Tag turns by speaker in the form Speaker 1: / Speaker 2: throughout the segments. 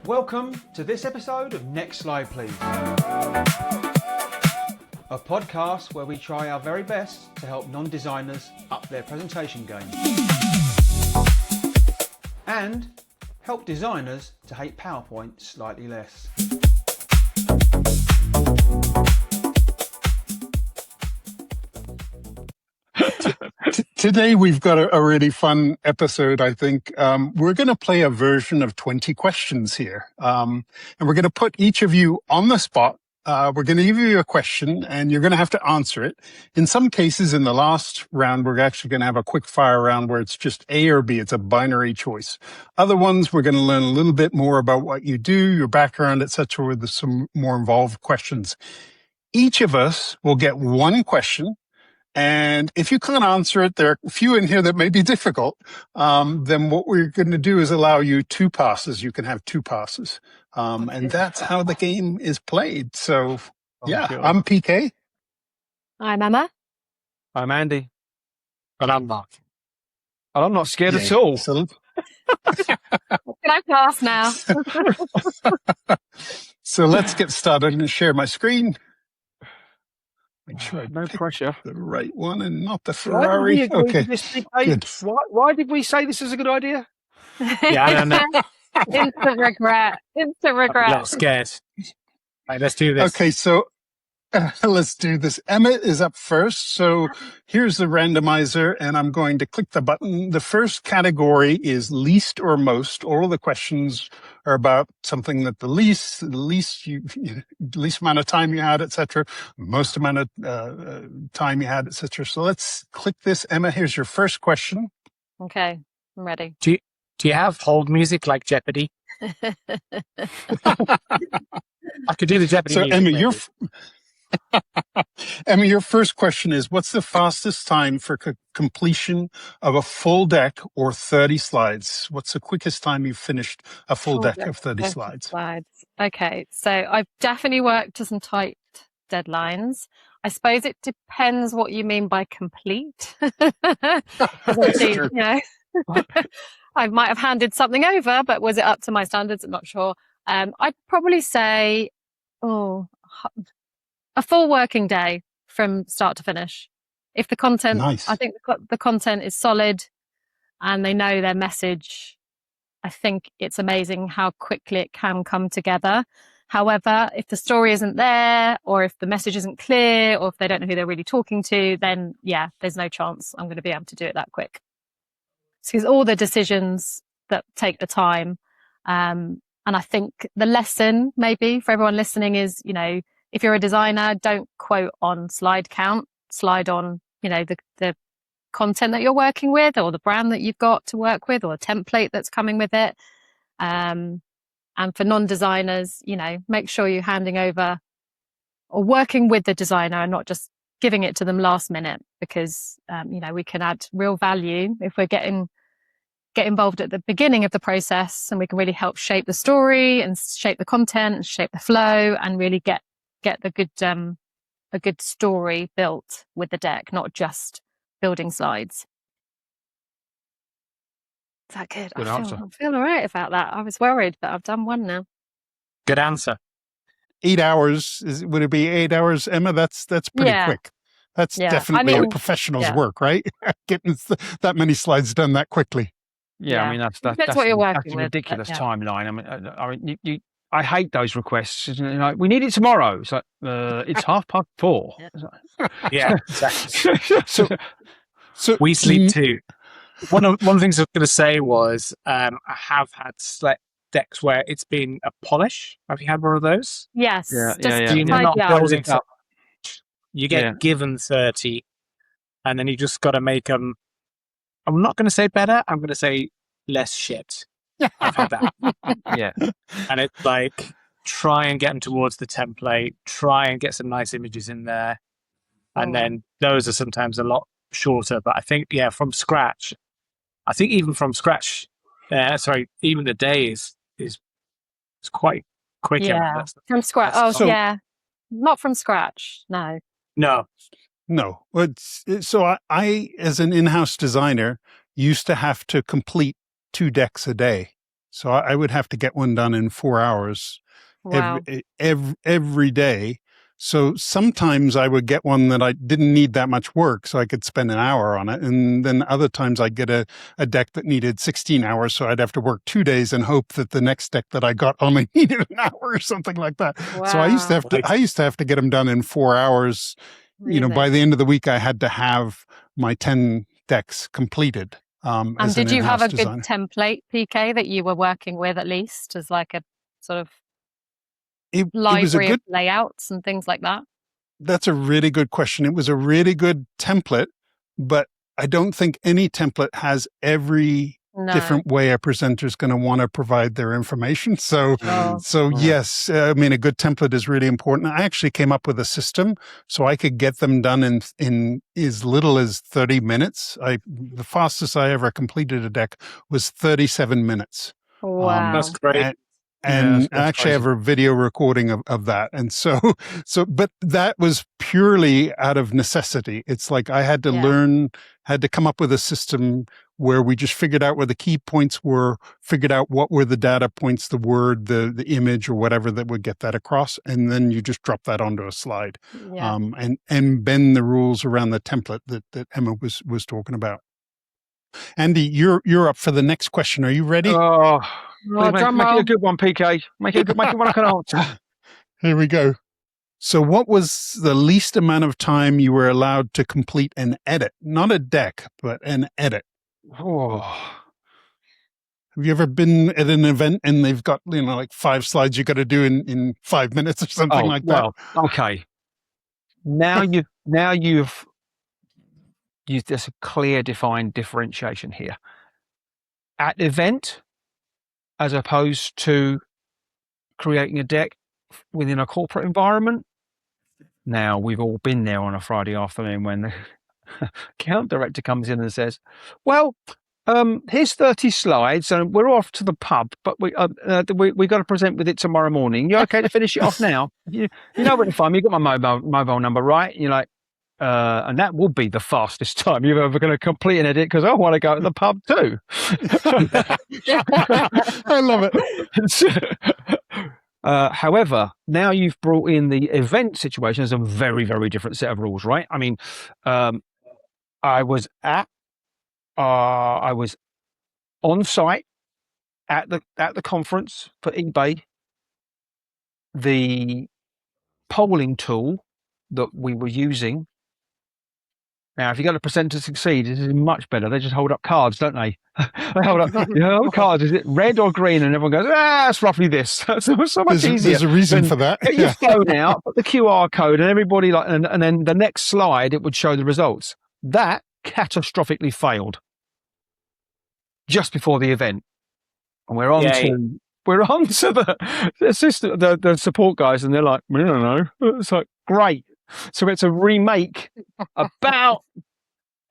Speaker 1: Welcome to this episode of Next Slide Please, a podcast where we try our very best to help non-designers up their presentation game and help designers to hate PowerPoint slightly less.
Speaker 2: Today we've got a really fun episode, I think. We're going to play a version of 20 questions here. And we're going to put each of you on the spot. We're going to give you a question and you're going to have to answer it. In some cases, in the last round, we're actually going to have a quick fire round where it's just A or B. It's a binary choice. Other ones, we're going to learn a little bit more about what you do, your background, etc., with some more involved questions. Each of us will get one question. And if you can't answer it, there are a few in here that may be difficult. Then what we're going to do is allow you two passes. You can have two passes. And that's how the game is played. So, I'm PK.
Speaker 3: I'm Emma.
Speaker 4: I'm Andy.
Speaker 5: And I'm Mark.
Speaker 4: And I'm not scared at all.
Speaker 2: So,
Speaker 3: Can I pass now?
Speaker 2: so let's get started and share my screen. Make sure I
Speaker 4: no
Speaker 2: pick
Speaker 4: pressure.
Speaker 2: the right one and not the Ferrari. Okay. Good.
Speaker 4: Why did we say this is a good idea?
Speaker 5: Yeah, I don't know.
Speaker 3: Instant regret. Instant regret.
Speaker 5: I'm not scared. Right, let's do this.
Speaker 2: Okay, so let's do this. Emma is up first. So here's the randomizer, and I'm going to click the button. The first category is least or most. All of the questions are about something that the least amount of time you had, etc., most amount of time you had, etc. So let's click this. Emma, here's your first question.
Speaker 3: Okay, I'm ready.
Speaker 5: Do you have hold music like Jeopardy? I could do the Jeopardy
Speaker 2: So
Speaker 5: music.
Speaker 2: Emma,
Speaker 5: maybe.
Speaker 2: Emma, your first question is, what's the fastest time for completion of a full deck or 30 slides? What's the quickest time you've finished a full deck of 30 slides?
Speaker 3: Okay, so I've definitely worked to some tight deadlines. I suppose it depends what you mean by complete. You know, I might have handed something over, but was it up to my standards? I'm not sure. I'd probably say, a full working day from start to finish. If the content,
Speaker 2: Nice.
Speaker 3: I think the content is solid and they know their message, I think it's amazing how quickly it can come together. However, if the story isn't there, or if the message isn't clear, or if they don't know who they're really talking to, then there's no chance I'm going to be able to do it that quick. Because all the decisions that take the time. And I think the lesson maybe for everyone listening is, if you're a designer, don't quote on slide count, slide on, the content that you're working with or the brand that you've got to work with or a template that's coming with it. And for non-designers, make sure you're handing over or working with the designer and not just giving it to them last minute because, we can add real value if we're get involved at the beginning of the process and we can really help shape the story and shape the content and shape the flow and really get a good story built with the deck, not just building slides. Is that good?
Speaker 4: Good answer.
Speaker 3: I feel all right about that. I was worried, but I've done one now.
Speaker 5: Good answer.
Speaker 2: 8 hours. Would it be 8 hours, Emma? That's pretty quick. That's definitely a professional's work, right? Getting that many slides done that quickly.
Speaker 4: Yeah, I mean that's
Speaker 3: what you're working
Speaker 4: that's a
Speaker 3: with,
Speaker 4: ridiculous timeline. I mean, I hate those requests. We need it tomorrow. It's like it's 4:30.
Speaker 5: Yeah, exactly.
Speaker 2: So
Speaker 5: we sleep too. One of the things I was going to say was I have had decks where it's been a polish. Have you had one of those?
Speaker 3: Yes.
Speaker 4: Yeah.
Speaker 5: Do you not building up? You get given 30, and then you just got to make them. I'm not going to say better. I'm going to say less shit. I've had that.
Speaker 4: Yeah.
Speaker 5: And it's like, try and get them towards the template, try and get some nice images in there. And then those are sometimes a lot shorter. But I think, from scratch, even the day is quite quick.
Speaker 3: Yeah. From scratch. Not from scratch. No.
Speaker 2: No. So I, as an in-house designer, used to have to complete 2 decks a day. So I would have to get one done in 4 hours
Speaker 3: Wow.
Speaker 2: every day. So sometimes I would get one that I didn't need that much work, so I could spend an hour on it. And then other times I'd get a deck that needed 16 hours, so I'd have to work 2 days and hope that the next deck that I got only needed an hour or something like that.
Speaker 3: Wow.
Speaker 2: So I used to have to get them done in 4 hours.
Speaker 3: Really?
Speaker 2: You know, by the end of the week, I had to have my 10 decks completed.
Speaker 3: And
Speaker 2: as
Speaker 3: did
Speaker 2: an
Speaker 3: you have a
Speaker 2: in-house designer.
Speaker 3: good template, PK, that you were working with at least as like a sort of
Speaker 2: It was a
Speaker 3: library
Speaker 2: good.
Speaker 3: of layouts and things like that?
Speaker 2: That's a really good question. It was a really good template, but I don't think any template has every
Speaker 3: No.
Speaker 2: different way a presenter is going to want to provide their information. So,
Speaker 3: Oh.
Speaker 2: yes, I mean, a good template is really important. I actually came up with a system so I could get them done in as little as 30 minutes. The fastest I ever completed a deck was 37 minutes.
Speaker 3: Wow.
Speaker 5: That's great.
Speaker 2: And
Speaker 4: that's
Speaker 2: I actually
Speaker 4: crazy.
Speaker 2: have a video recording of that. And but that was purely out of necessity. It's like I had to had to come up with a system where we just figured out where the key points were, figured out what were the data points, the word, the image or whatever that would get that across. And then you just drop that onto a slide,
Speaker 3: Yeah.
Speaker 2: and bend the rules around the template that Emma was talking about. Andy, you're up for the next question. Are you ready?
Speaker 4: Oh,
Speaker 3: Oh,
Speaker 4: please
Speaker 3: drum
Speaker 4: make it
Speaker 3: roll.
Speaker 4: a good one, PK. Make it one I can answer.
Speaker 2: Here we go. So what was the least amount of time you were allowed to complete an edit? Not a deck, but an edit.
Speaker 4: Oh.
Speaker 2: Have you ever been at an event and they've got, like 5 slides you got to do in 5 minutes or something like that?
Speaker 4: Well, okay. Now you've there's a clear defined differentiation here. At the event, as opposed to creating a deck within a corporate environment. Now, we've all been there on a Friday afternoon when the account director comes in and says, well, here's 30 slides and we're off to the pub, but we got to present with it tomorrow morning. You okay to finish it off now? You know where to find me. You got my mobile number, right? You're like, and that will be the fastest time you're ever going to complete an edit because I want to go to the pub too.
Speaker 2: I love it.
Speaker 4: However, now you've brought in the event situation as a very, very different set of rules, right? I mean, I was on site at the conference for eBay. The polling tool that we were using. Now, if you got a present to succeed, this is much better. They just hold up cards, don't they? They hold up cards. Is it red or green? And everyone goes, it's roughly this. That's so much easier.
Speaker 2: There's a reason for that.
Speaker 4: Get your phone out, put the QR code, and everybody and then the next slide it would show the results. That catastrophically failed just before the event, and we're on to the assistant, the support guys, and they're like, we don't know. It's like great. So it's a remake about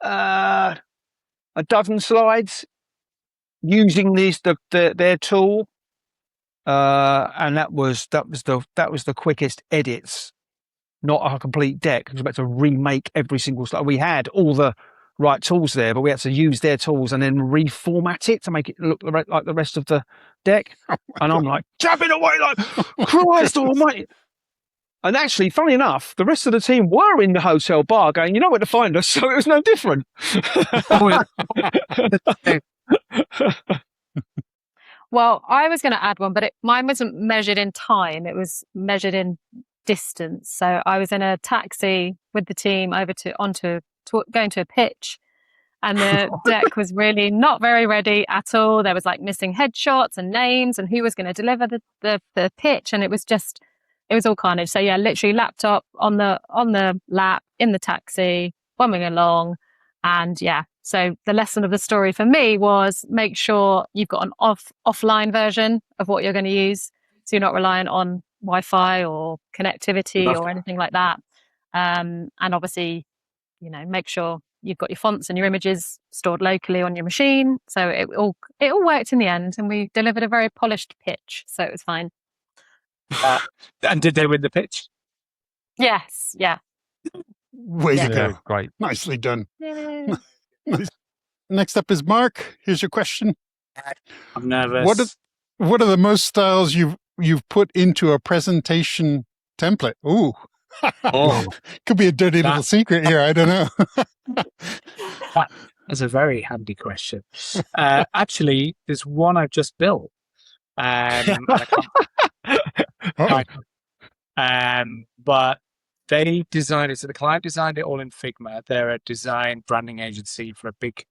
Speaker 4: a dozen slides using their tool, and that was the quickest edits, not a complete deck. Because we had to remake every single slide. We had all the right tools there, but we had to use their tools and then reformat it to make it look like the rest of the deck. And I'm like, tapping away like Christ Almighty. And actually, funny enough, the rest of the team were in the hotel bar going, you know where to find us, so it was no different.
Speaker 3: Well, I was going to add one, but mine wasn't measured in time. It was measured in distance. So I was in a taxi with the team going to a pitch, and the deck was really not very ready at all. There was like missing headshots and names and who was going to deliver the pitch. And it was all carnage. So yeah, literally laptop on the lap in the taxi, bumming along. And yeah, so the lesson of the story for me was make sure you've got an offline version of what you're going to use. So you're not reliant on Wi-Fi or connectivity or anything like that. And obviously, make sure you've got your fonts and your images stored locally on your machine. So it all worked in the end, and we delivered a very polished pitch. So it was fine.
Speaker 5: And did they win the pitch?
Speaker 3: Yes, yeah.
Speaker 2: Way to go.
Speaker 4: Great.
Speaker 2: Nicely done.
Speaker 3: Yay.
Speaker 2: Next up is Mark. Here's your question.
Speaker 5: I'm nervous.
Speaker 2: What are the most styles you've put into a presentation template? Ooh.
Speaker 5: Oh,
Speaker 2: Could be a dirty little secret here. I don't know.
Speaker 5: that's a very handy question. Actually, there's one I've just built. And I
Speaker 2: Oh,
Speaker 5: can't. But they designed it. So the client designed it all in Figma. They're a design branding agency for a big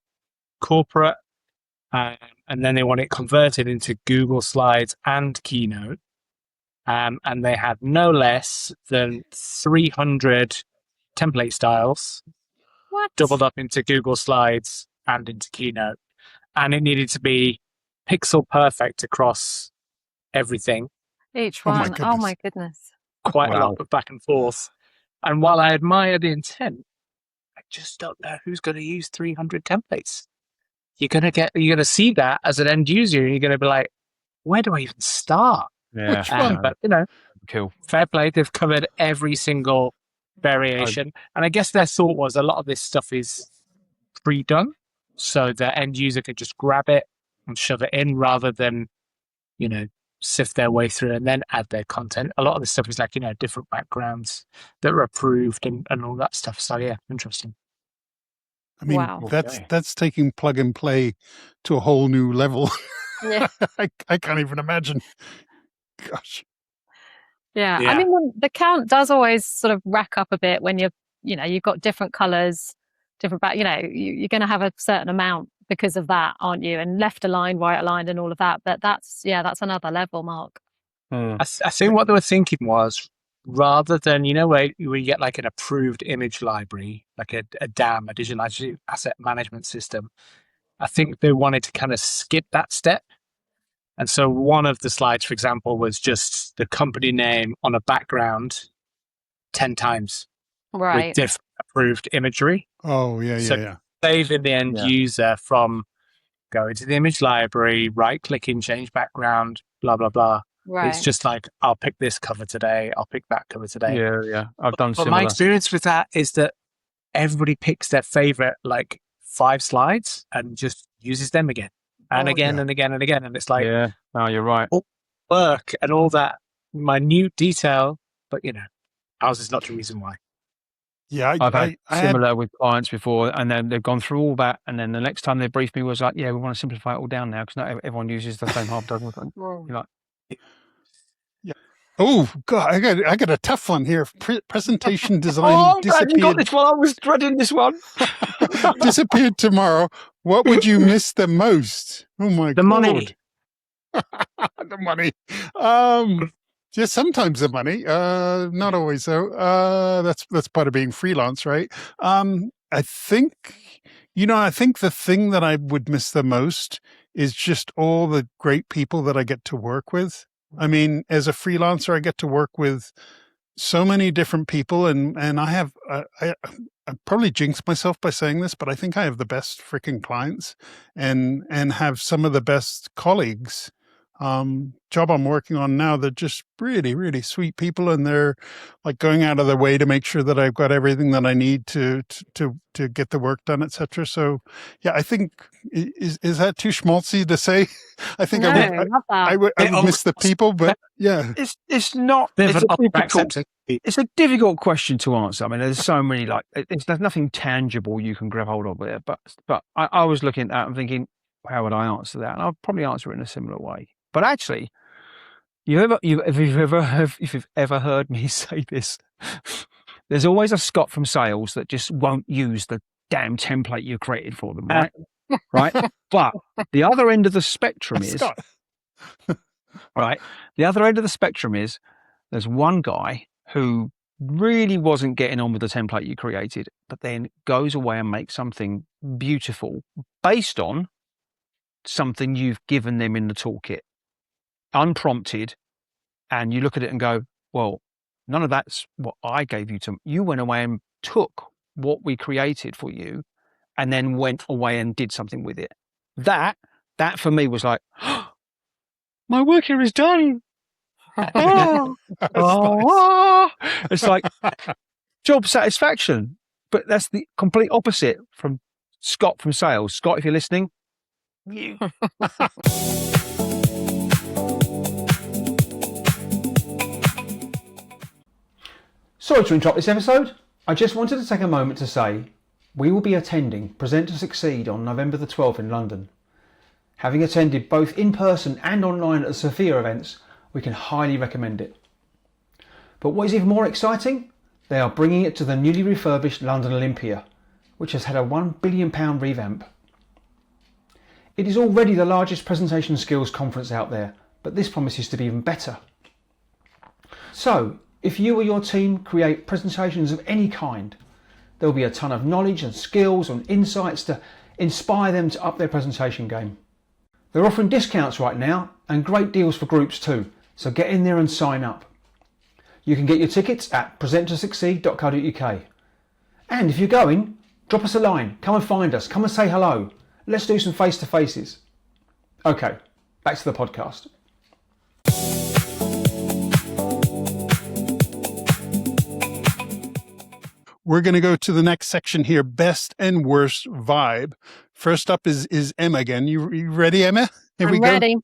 Speaker 5: corporate. And then they want it converted into Google Slides and Keynote. And they had no less than 300 template styles
Speaker 3: What?
Speaker 5: doubled up into Google Slides and into Keynote. And it needed to be pixel perfect across everything.
Speaker 3: Each
Speaker 2: Oh my
Speaker 3: one. Oh my
Speaker 2: goodness.
Speaker 3: goodness.
Speaker 5: Quite a
Speaker 4: Wow.
Speaker 5: lot of back and forth. And while I admire the intent, I just don't know who's going to use 300 templates. You're gonna see that as an end user, and you're gonna be like, where do I even start?
Speaker 4: Yeah.
Speaker 2: Which one?
Speaker 5: But you know,
Speaker 4: Cool.
Speaker 5: fair play, they've covered every single variation. And I guess their thought was a lot of this stuff is pre-done, so the end user could just grab it and shove it in rather than, you know, sift their way through and then add their content. A lot of the stuff is like, you know, different backgrounds that were approved and all that stuff. So yeah, interesting.
Speaker 2: I mean,
Speaker 3: Wow.
Speaker 2: that's taking plug and play to a whole new level.
Speaker 3: Yeah.
Speaker 2: I can't even imagine. Gosh.
Speaker 3: Yeah.
Speaker 5: Yeah.
Speaker 3: I mean, the count does always sort of rack up a bit when you've got different colors, different you're going to have a certain amount because of that, aren't you? And left aligned, right aligned, and all of that. But that's another level, Mark.
Speaker 5: I think what they were thinking was, rather than, you know, where you get like an approved image library, like a DAM, a digital asset management system, I think they wanted to kind of skip that step. And so one of the slides, for example, was just the company name on a background 10 times
Speaker 3: Right.
Speaker 5: with different approved imagery.
Speaker 2: Oh, yeah,
Speaker 5: So
Speaker 2: yeah.
Speaker 5: saving the end user from going to the image library, right-clicking, change background, blah, blah, blah.
Speaker 3: Right.
Speaker 5: It's just like, I'll pick this cover today. I'll pick that cover today.
Speaker 4: Yeah. I've done
Speaker 5: But
Speaker 4: similar.
Speaker 5: my experience with that is that everybody picks their favorite, like 5 slides and just uses them again and again and again and again. And it's like,
Speaker 4: Yeah. No, you're right.
Speaker 5: work and all that minute detail. But, you know, ours is not the reason why.
Speaker 2: Yeah,
Speaker 4: I've had
Speaker 2: I had
Speaker 4: similar with clients before, and then they've gone through all that, and then the next time they briefed me was like, "Yeah, we want to simplify it all down now because not everyone uses the same half dozen." You're like,
Speaker 2: Oh God, I got a tough one here. Presentation design
Speaker 4: "Oh, I'm glad you got
Speaker 2: disappeared.
Speaker 4: this one. I was dreading this one."
Speaker 2: Disappeared tomorrow. What would you miss the most? Oh my
Speaker 5: The
Speaker 2: God.
Speaker 5: money.
Speaker 2: The money. Yeah, sometimes the money. Not always though. That's part of being freelance, right? I think the thing that I would miss the most is just all the great people that I get to work with. I mean, as a freelancer, I get to work with so many different people, and I have I probably jinxed myself by saying this, but I think I have the best freaking clients and have some of the best colleagues. Job I'm working on now, they're just really, really sweet people, and they're like going out of their way to make sure that I've got everything that I need to get the work done, etc. So, yeah, I think is that too schmaltzy to say? I think I would miss the people, but yeah,
Speaker 4: It's not. It's a difficult question to answer. I mean, there's so many there's nothing tangible you can grab hold of there. But I was looking at that and thinking, how would I answer that? And I'll probably answer it in a similar way. But actually, if you've ever heard me say this, there's always a Scott from sales that just won't use the damn template you created for them, right? Right. But the other end of the spectrum is
Speaker 2: Scott.
Speaker 4: right. The other end of the spectrum is there's one guy who really wasn't getting on with the template you created, but then goes away and makes something beautiful based on something you've given them in the toolkit, unprompted, and you look at it and go, well, none of that's what I gave you to. You went away and took what we created for you and then went away and did something with it. That for me was like, oh, my work here is done. It's like job satisfaction. But that's the complete opposite from Scott from sales. Scott, if you're listening, you.
Speaker 1: Sorry to interrupt this episode. I just wanted to take a moment to say we will be attending Present to Succeed on November the 12th in London. Having attended both in person and online at the Sophia events, we can highly recommend it. But what is even more exciting? They are bringing it to the newly refurbished London Olympia, which has had a £1 billion revamp. It is already the largest presentation skills conference out there, but this promises to be even better. So, if you or your team create presentations of any kind, there will be a ton of knowledge and skills and insights to inspire them to up their presentation game. They're offering discounts right now and great deals for groups too, so get in there and sign up. You can get your tickets at presenttosucceed.co.uk. And if you're going, drop us a line, come and find us, come and say hello. Let's do some face-to-faces. Okay, back to the podcast.
Speaker 2: We're going to go to the next section here, best and worst vibe. First up is Emma again. You ready, Emma? Here we go.
Speaker 3: Ready.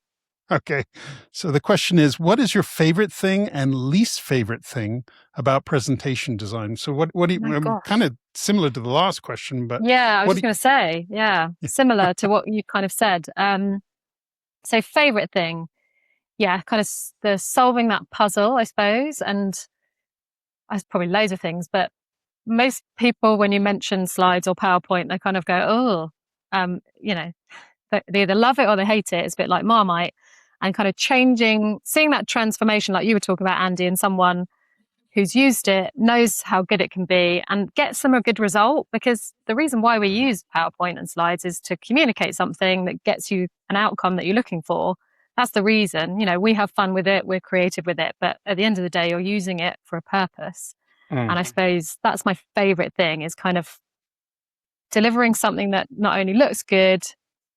Speaker 2: Okay. So the question is, what is your favorite thing and least favorite thing about presentation design? So what do you, kind of similar to the last question, but
Speaker 3: yeah, I was just going to say, similar to what you kind of said. So favorite thing, kind of the solving that puzzle, I suppose. And there's probably loads of things, but most people, when you mention slides or PowerPoint, they kind of go, they either love it or they hate it. It's a bit like Marmite. And kind of seeing that transformation, like you were talking about, Andy, and someone who's used it knows how good it can be and gets them a good result. Because the reason why we use PowerPoint and slides is to communicate something that gets you an outcome that you're looking for. That's the reason. We have fun with it, we're creative with it, but at the end of the day, you're using it for a purpose. And I suppose that's my favorite thing, is kind of delivering something that not only looks good,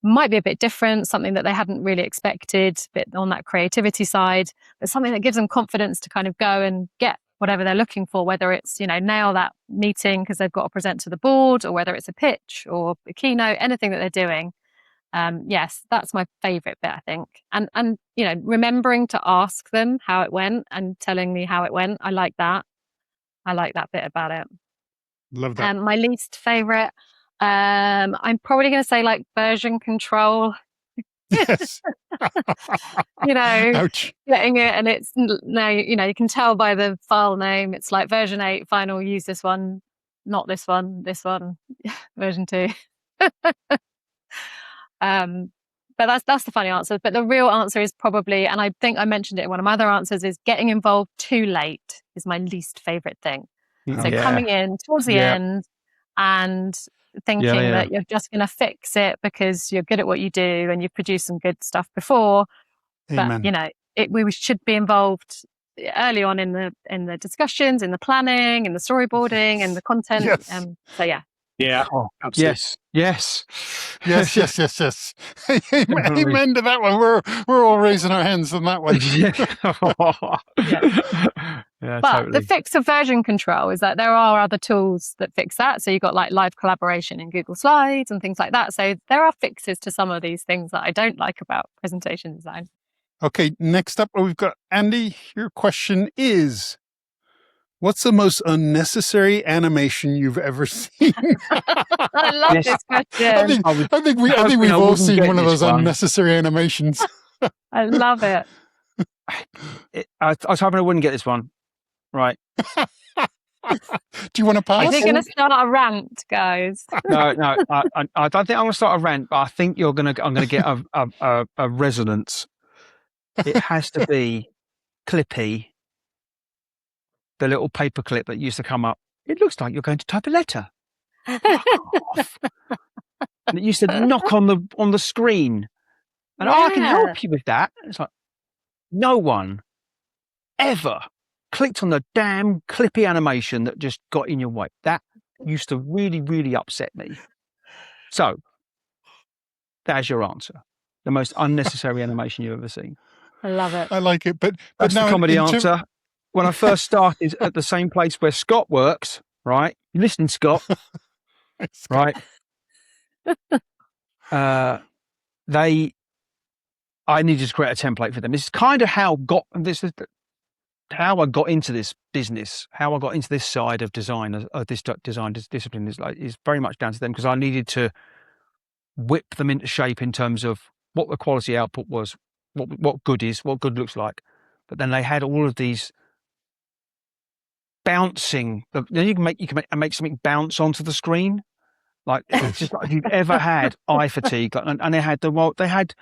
Speaker 3: might be a bit different, something that they hadn't really expected, a bit on that creativity side, but something that gives them confidence to kind of go and get whatever they're looking for, whether it's, nail that meeting because they've got to present to the board, or whether it's a pitch or a keynote, anything that they're doing. Yes, that's my favorite bit, I think. And remembering to ask them how it went and telling me how it went. I like that bit about it.
Speaker 2: Love that.
Speaker 3: My least favorite, I'm probably going to say like version control.
Speaker 2: Yes. Ouch.
Speaker 3: Getting it, and it's no, you can tell by the file name. It's like version 8, final, use this one, not this one, version 2. But that's the funny answer. But the real answer is probably, and I think I mentioned it in one of my other answers, is getting involved too late is my least favorite thing. So coming in towards the end and thinking that you're just going to fix it because you're good at what you do and you've produced some good stuff before.
Speaker 2: Amen.
Speaker 3: But we should be involved early on in the discussions, in the planning, in the storyboarding, and the content.
Speaker 2: Yes.
Speaker 3: So yeah.
Speaker 5: Yeah.
Speaker 4: Oh,
Speaker 5: absolutely.
Speaker 4: Yes.
Speaker 2: Yes. Amen to that one. We're all raising our hands on that one.
Speaker 3: But
Speaker 4: totally.
Speaker 3: the fix of version control is that there are other tools that fix that. So you've got like live collaboration in Google Slides and things like that. So there are fixes to some of these things that I don't like about presentation design.
Speaker 2: Okay, next up we've got Andy. Your question is, what's the most unnecessary animation you've ever seen?
Speaker 3: I love this question.
Speaker 2: I think we've all seen one of those unnecessary animations.
Speaker 3: I love it.
Speaker 4: I was hoping I wouldn't get this one. Right.
Speaker 2: Do you want to pass?
Speaker 3: Are you going to start a rant, guys?
Speaker 4: No. I don't think I'm going to start a rant, but I think I'm going to get a resonance. It has to be Clippy, the little paper clip that used to come up. It looks like you're going to type a letter. Fuck off. And it used to knock on the screen. And I can help you with that. It's like, no one ever clicked on the damn Clippy animation that just got in your way. That used to really, really upset me. So, that's your answer. The most unnecessary animation you've ever seen.
Speaker 3: I love it.
Speaker 2: I like it, but
Speaker 4: that's
Speaker 2: now
Speaker 4: the comedy answer. When I first started at the same place where Scott works, right? You listening, Scott? Right? I needed to create a template for them. This is kind of how how I got into this business, how I got into this side of design, this design discipline is very much down to them, because I needed to whip them into shape in terms of what the quality output was, what good is, what good looks like. But then they had all of these bouncing. You can make something bounce onto the screen. Like, it's just like if you've ever had eye fatigue, and they had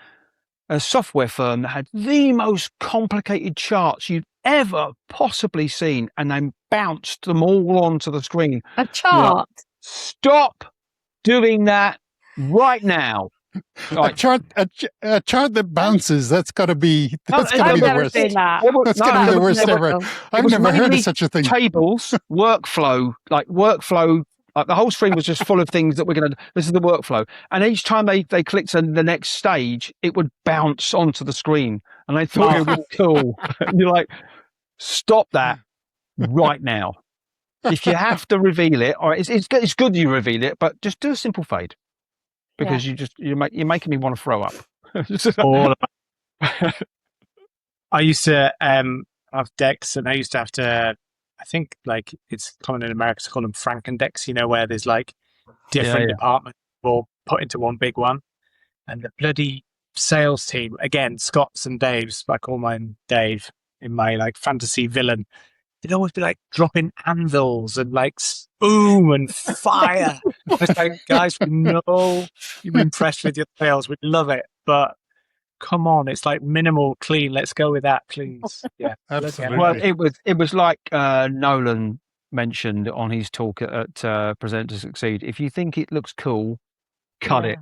Speaker 4: a software firm that had the most complicated charts you'd ever possibly seen, and they bounced them all onto the screen.
Speaker 3: A chart.
Speaker 4: Stop doing that right now.
Speaker 2: A chart that bounces. That's got to be the worst. That's got to be the worst ever. I've never heard of such a thing.
Speaker 4: Tables, workflow. Like the whole screen was just full of things that we're going to. This is the workflow, and each time they clicked on the next stage, it would bounce onto the screen, and they thought it was cool. And you're like, stop that right now. If you have to reveal it, or it's good you reveal it, but just do a simple fade, because you're making me want to throw up.
Speaker 5: I used to have decks, and I used to have to. I think like it's common in America to call them Franken decks, where there's like different departments all put into one big one. And the bloody sales team, again, Scott's and Dave's, I call mine Dave in my like fantasy villain, they'd always be like dropping anvils and like boom and fire. It's like, guys, we know you've been impressed with your sales, we love it, but come on, it's like minimal, clean. Let's go with that, please. Yeah,
Speaker 2: absolutely.
Speaker 4: Well, it was like Nolan mentioned on his talk at Present to Succeed. If you think it looks cool, cut it.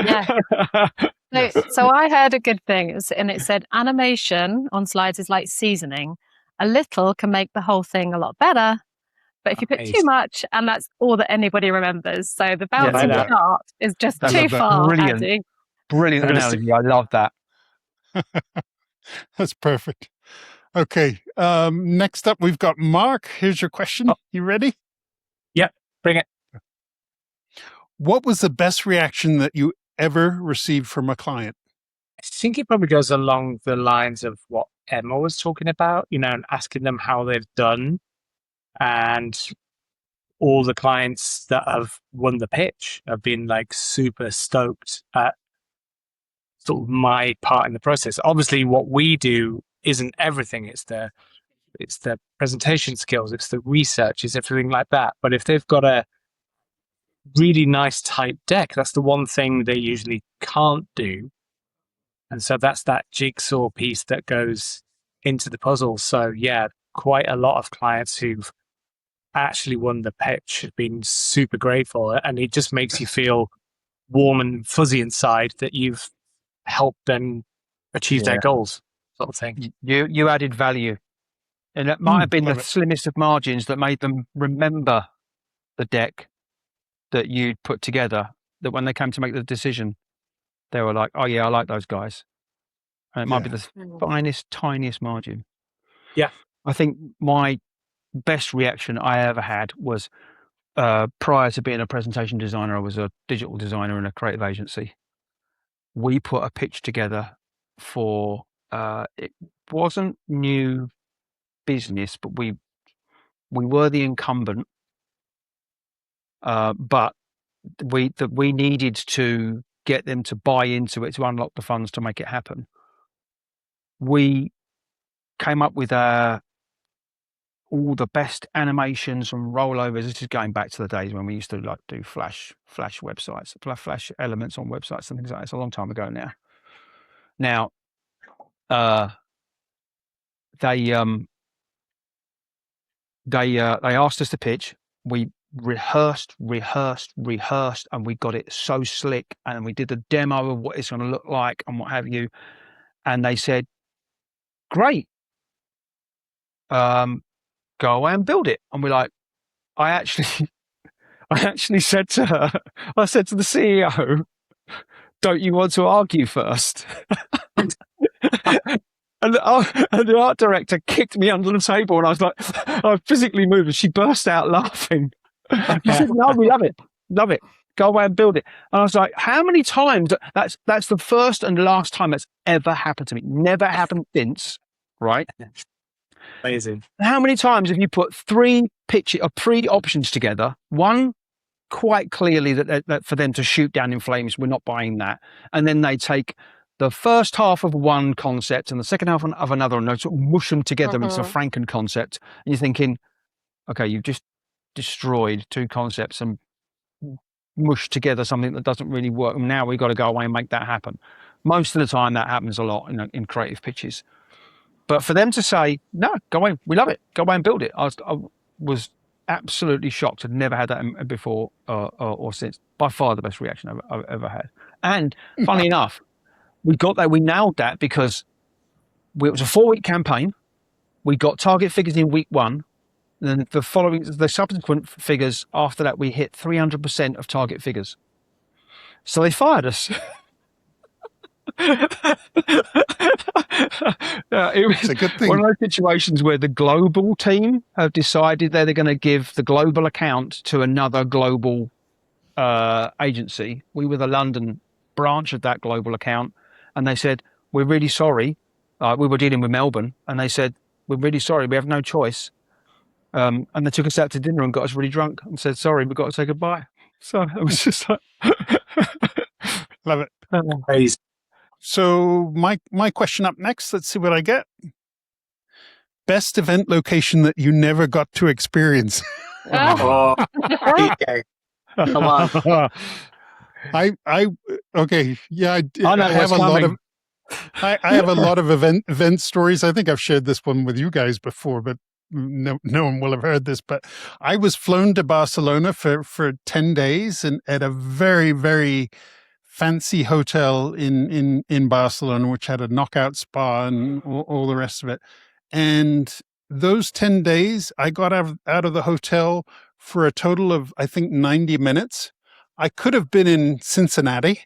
Speaker 3: Yeah. So I heard a good thing, and it said animation on slides is like seasoning. A little can make the whole thing a lot better, but if you put too much, and that's all that anybody remembers. So the bouncing chart is just too far.
Speaker 4: Brilliant analogy. I love that.
Speaker 2: That's perfect. Okay. Next up, we've got Mark. Here's your question. You ready?
Speaker 5: Yep. Bring it.
Speaker 2: What was the best reaction that you ever received from a client?
Speaker 5: I think it probably goes along the lines of what Emma was talking about, and asking them how they've done. And all the clients that have won the pitch have been like super stoked at sort of my part in the process. Obviously, what we do isn't everything. It's the presentation skills, it's the research, it's everything like that. But if they've got a really nice type deck, that's the one thing they usually can't do. And so that's that jigsaw piece that goes into the puzzle. So yeah, quite a lot of clients who've actually won the pitch have been super grateful. And it just makes you feel warm and fuzzy inside that you've help them achieve their goals, sort of thing.
Speaker 4: You added value, and that might have been the slimmest of margins that made them remember the deck that you'd put together, that when they came to make the decision, they were like, oh yeah, I like those guys. And it might be the finest, tiniest margin.
Speaker 5: Yeah.
Speaker 4: I think my best reaction I ever had was prior to being a presentation designer, I was a digital designer in a creative agency. We put a pitch together for, it wasn't new business, but we were the incumbent, but we needed to get them to buy into it, to unlock the funds to make it happen. We came up with all the best animations and rollovers. This is going back to the days when we used to like do flash websites, flash elements on websites and things like that. It's a long time ago now. Now, they asked us to pitch. We rehearsed, and we got it so slick. And we did a demo of what it's going to look like and what have you. And they said, "Great, go away and build it." And we're like, I actually said to her, I said to the CEO, "Don't you want to argue first?" And the art director kicked me under the table, and I was like, I physically moved, and she burst out laughing. She said, "No, we love it. Go away and build it." And I was like, how many times? That's the first and last time that's ever happened to me. Never happened since, right?
Speaker 5: Amazing.
Speaker 4: How many times have you put three options together? One quite clearly that for them to shoot down in flames, we're not buying that. And then they take the first half of one concept and the second half of another, and they sort of mush them together into a Franken concept. And you're thinking, okay, you've just destroyed two concepts and mushed together something that doesn't really work. Now we've got to go away and make that happen. Most of the time that happens a lot in creative pitches. But for them to say, no, go away, we love it, go away and build it. I was absolutely shocked. I'd never had that before or since. By far the best reaction I've ever had. And funny enough, we nailed that because it was a 4-week campaign. We got target figures in week 1. And then the subsequent figures after that, we hit 300% of target figures. So they fired us. It was
Speaker 2: a good thing.
Speaker 4: One of those situations where the global team have decided they're going to give the global account to another global agency. We were the London branch of that global account, and they said, we're really sorry. We were dealing with Melbourne, and they said, we're really sorry, we have no choice. And they took us out to dinner and got us really drunk and said, sorry, we've got to say goodbye. So it was just like...
Speaker 2: Love it.
Speaker 5: Crazy.
Speaker 2: So my question up next, let's see what I get. Best event location that you never got to experience.
Speaker 5: Oh, okay. Come on.
Speaker 2: Okay. Yeah,
Speaker 4: I know
Speaker 2: have
Speaker 4: what's
Speaker 2: a lot
Speaker 4: coming.
Speaker 2: of I have a lot of event stories. I think I've shared this one with you guys before, but no one will have heard this. But I was flown to Barcelona for 10 days and at a very, very fancy hotel in Barcelona, which had a knockout spa and all the rest of it. And those 10 days, I got out of the hotel for a total of, I think, 90 minutes. I could have been in Cincinnati.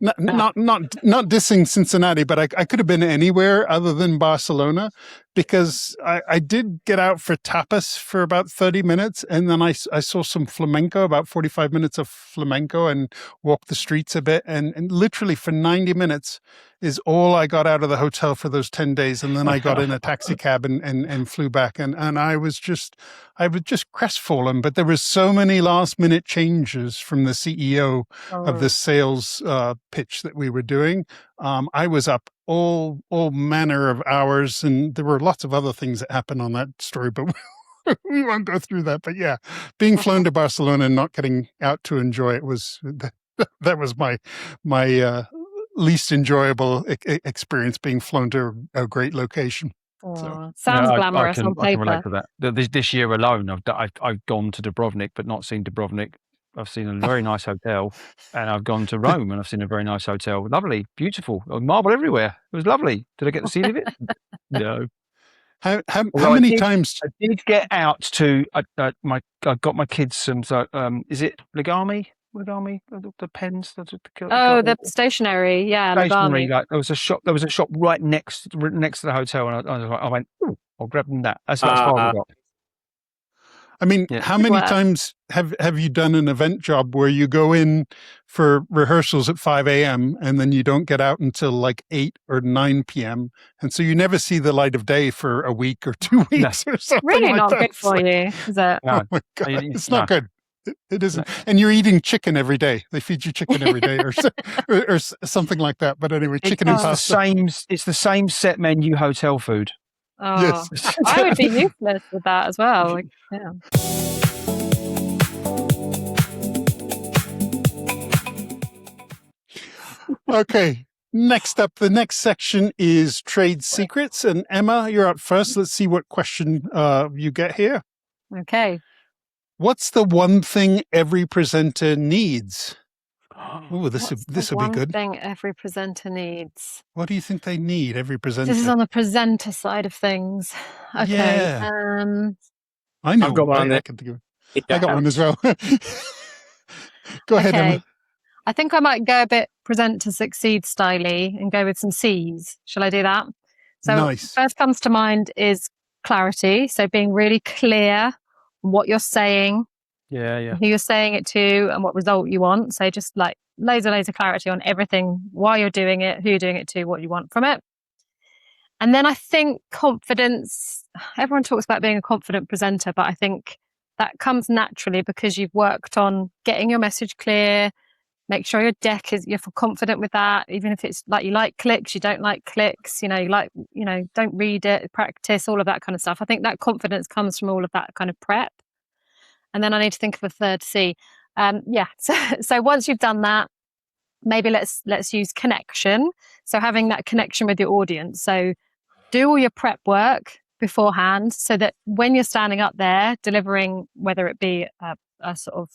Speaker 2: Not dissing Cincinnati, but I could have been anywhere other than Barcelona, because I did get out for tapas for about 30 minutes. And then I saw some flamenco, about 45 minutes of flamenco, and walked the streets a bit. And literally for 90 minutes is all I got out of the hotel for those 10 days. And then I got in a taxi cab and flew back. And I was just crestfallen. But there was so many last minute changes from the CEO of this sales pitch that we were doing. I was up all manner of hours, and there were lots of other things that happened on that story, but we won't go through that. But yeah, being flown to Barcelona and not getting out to enjoy it was that was my least enjoyable experience, being flown to a great location.
Speaker 3: So. Sounds glamorous on paper.
Speaker 4: I can relate to that. This year alone, I've gone to Dubrovnik, but not seen Dubrovnik. I've seen a very nice hotel, and I've gone to Rome and I've seen a very nice hotel. Lovely, beautiful, marble everywhere. It was lovely. Did I get to see any of it? No.
Speaker 2: How many times?
Speaker 4: I did get out to. I got my kids some. Is it Legami? The pens.
Speaker 3: The stationery. Yeah,
Speaker 4: stationery.
Speaker 3: Legami.
Speaker 4: Like there was a shop. There was a shop right next to the hotel, and I went. Ooh, I'll grab them that. That's as far as I got.
Speaker 2: I mean, how many times have you done an event job where you go in for rehearsals at 5 a.m. and then you don't get out until like 8 or 9 p.m. And so you never see the light of day for a week or 2 weeks or something.
Speaker 3: Really
Speaker 2: like
Speaker 3: not
Speaker 2: that.
Speaker 3: good for you, is it?
Speaker 2: Oh my God, it's not good. It isn't. And you're eating chicken every day. They feed you chicken every day or something like that. But anyway, chicken and pasta.
Speaker 4: It's the same set menu hotel food.
Speaker 3: Oh,
Speaker 2: Yes.
Speaker 3: I would be useless with that as well. Like, yeah.
Speaker 2: Okay. Next up, the next section is trade secrets. And Emma, you're up first. Let's see what question you get here.
Speaker 3: Okay.
Speaker 2: What's the one thing every presenter needs? Oh, this will be good.
Speaker 3: One thing every presenter needs.
Speaker 2: What do you think they need? Every presenter.
Speaker 3: This is on the presenter side of things. Okay.
Speaker 2: Yeah. I know.
Speaker 5: I've got one.
Speaker 2: I can think of it. I got one as well. Go ahead, Emma.
Speaker 3: I think I might go a bit present to succeed styly and go with some C's. Shall I do that? So
Speaker 2: nice.
Speaker 3: First comes to mind is clarity. So being really clear on what you're saying.
Speaker 4: Yeah.
Speaker 3: Who you're saying it to and what result you want. So just like loads of clarity on everything, why you're doing it, who you're doing it to, what you want from it. And then I think confidence, everyone talks about being a confident presenter, but I think that comes naturally because you've worked on getting your message clear, make sure your deck is, you're confident with that, even if it's like you like clicks, you don't like clicks, you like, don't read it, practice, all of that kind of stuff. I think that confidence comes from all of that kind of prep. And then I need to think of a third C. So once you've done that, maybe let's use connection. So having that connection with your audience. So do all your prep work beforehand so that when you're standing up there delivering, whether it be a sort of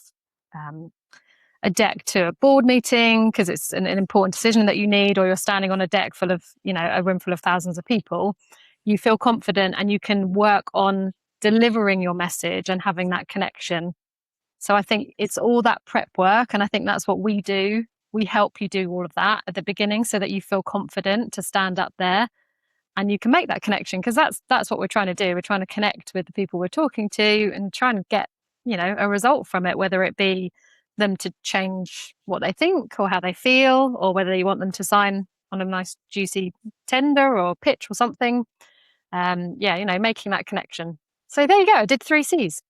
Speaker 3: a deck to a board meeting because it's an important decision that you need, or you're standing on a deck full of, a room full of thousands of people, you feel confident and you can work on delivering your message and having that connection. So I think it's all that prep work, and I think that's what we do. We help you do all of that at the beginning so that you feel confident to stand up there and you can make that connection, because that's what we're trying to do. We're trying to connect with the people we're talking to and try and get, a result from it, whether it be them to change what they think or how they feel, or whether you want them to sign on a nice juicy tender or pitch or something. Making that connection. So there you go. I did 3 C's.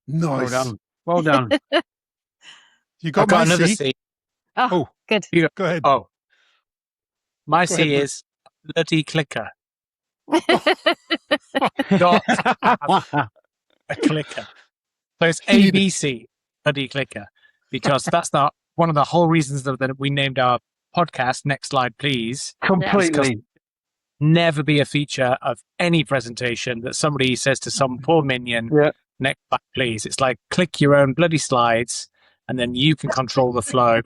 Speaker 2: Nice.
Speaker 4: Well done.
Speaker 2: You got
Speaker 5: I've got
Speaker 2: my
Speaker 5: another
Speaker 2: C.
Speaker 5: C.
Speaker 3: Oh, good.
Speaker 2: Go ahead.
Speaker 5: Oh, my
Speaker 2: Go
Speaker 5: C
Speaker 2: ahead.
Speaker 5: is bloody clicker. Not have a clicker. So it's ABC, bloody clicker, because that's not one of the whole reasons that we named our podcast. Next slide, please.
Speaker 4: Completely.
Speaker 5: Never be a feature of any presentation that somebody says to some poor minion, next slide, please. It's like, click your own bloody slides and then you can control the flow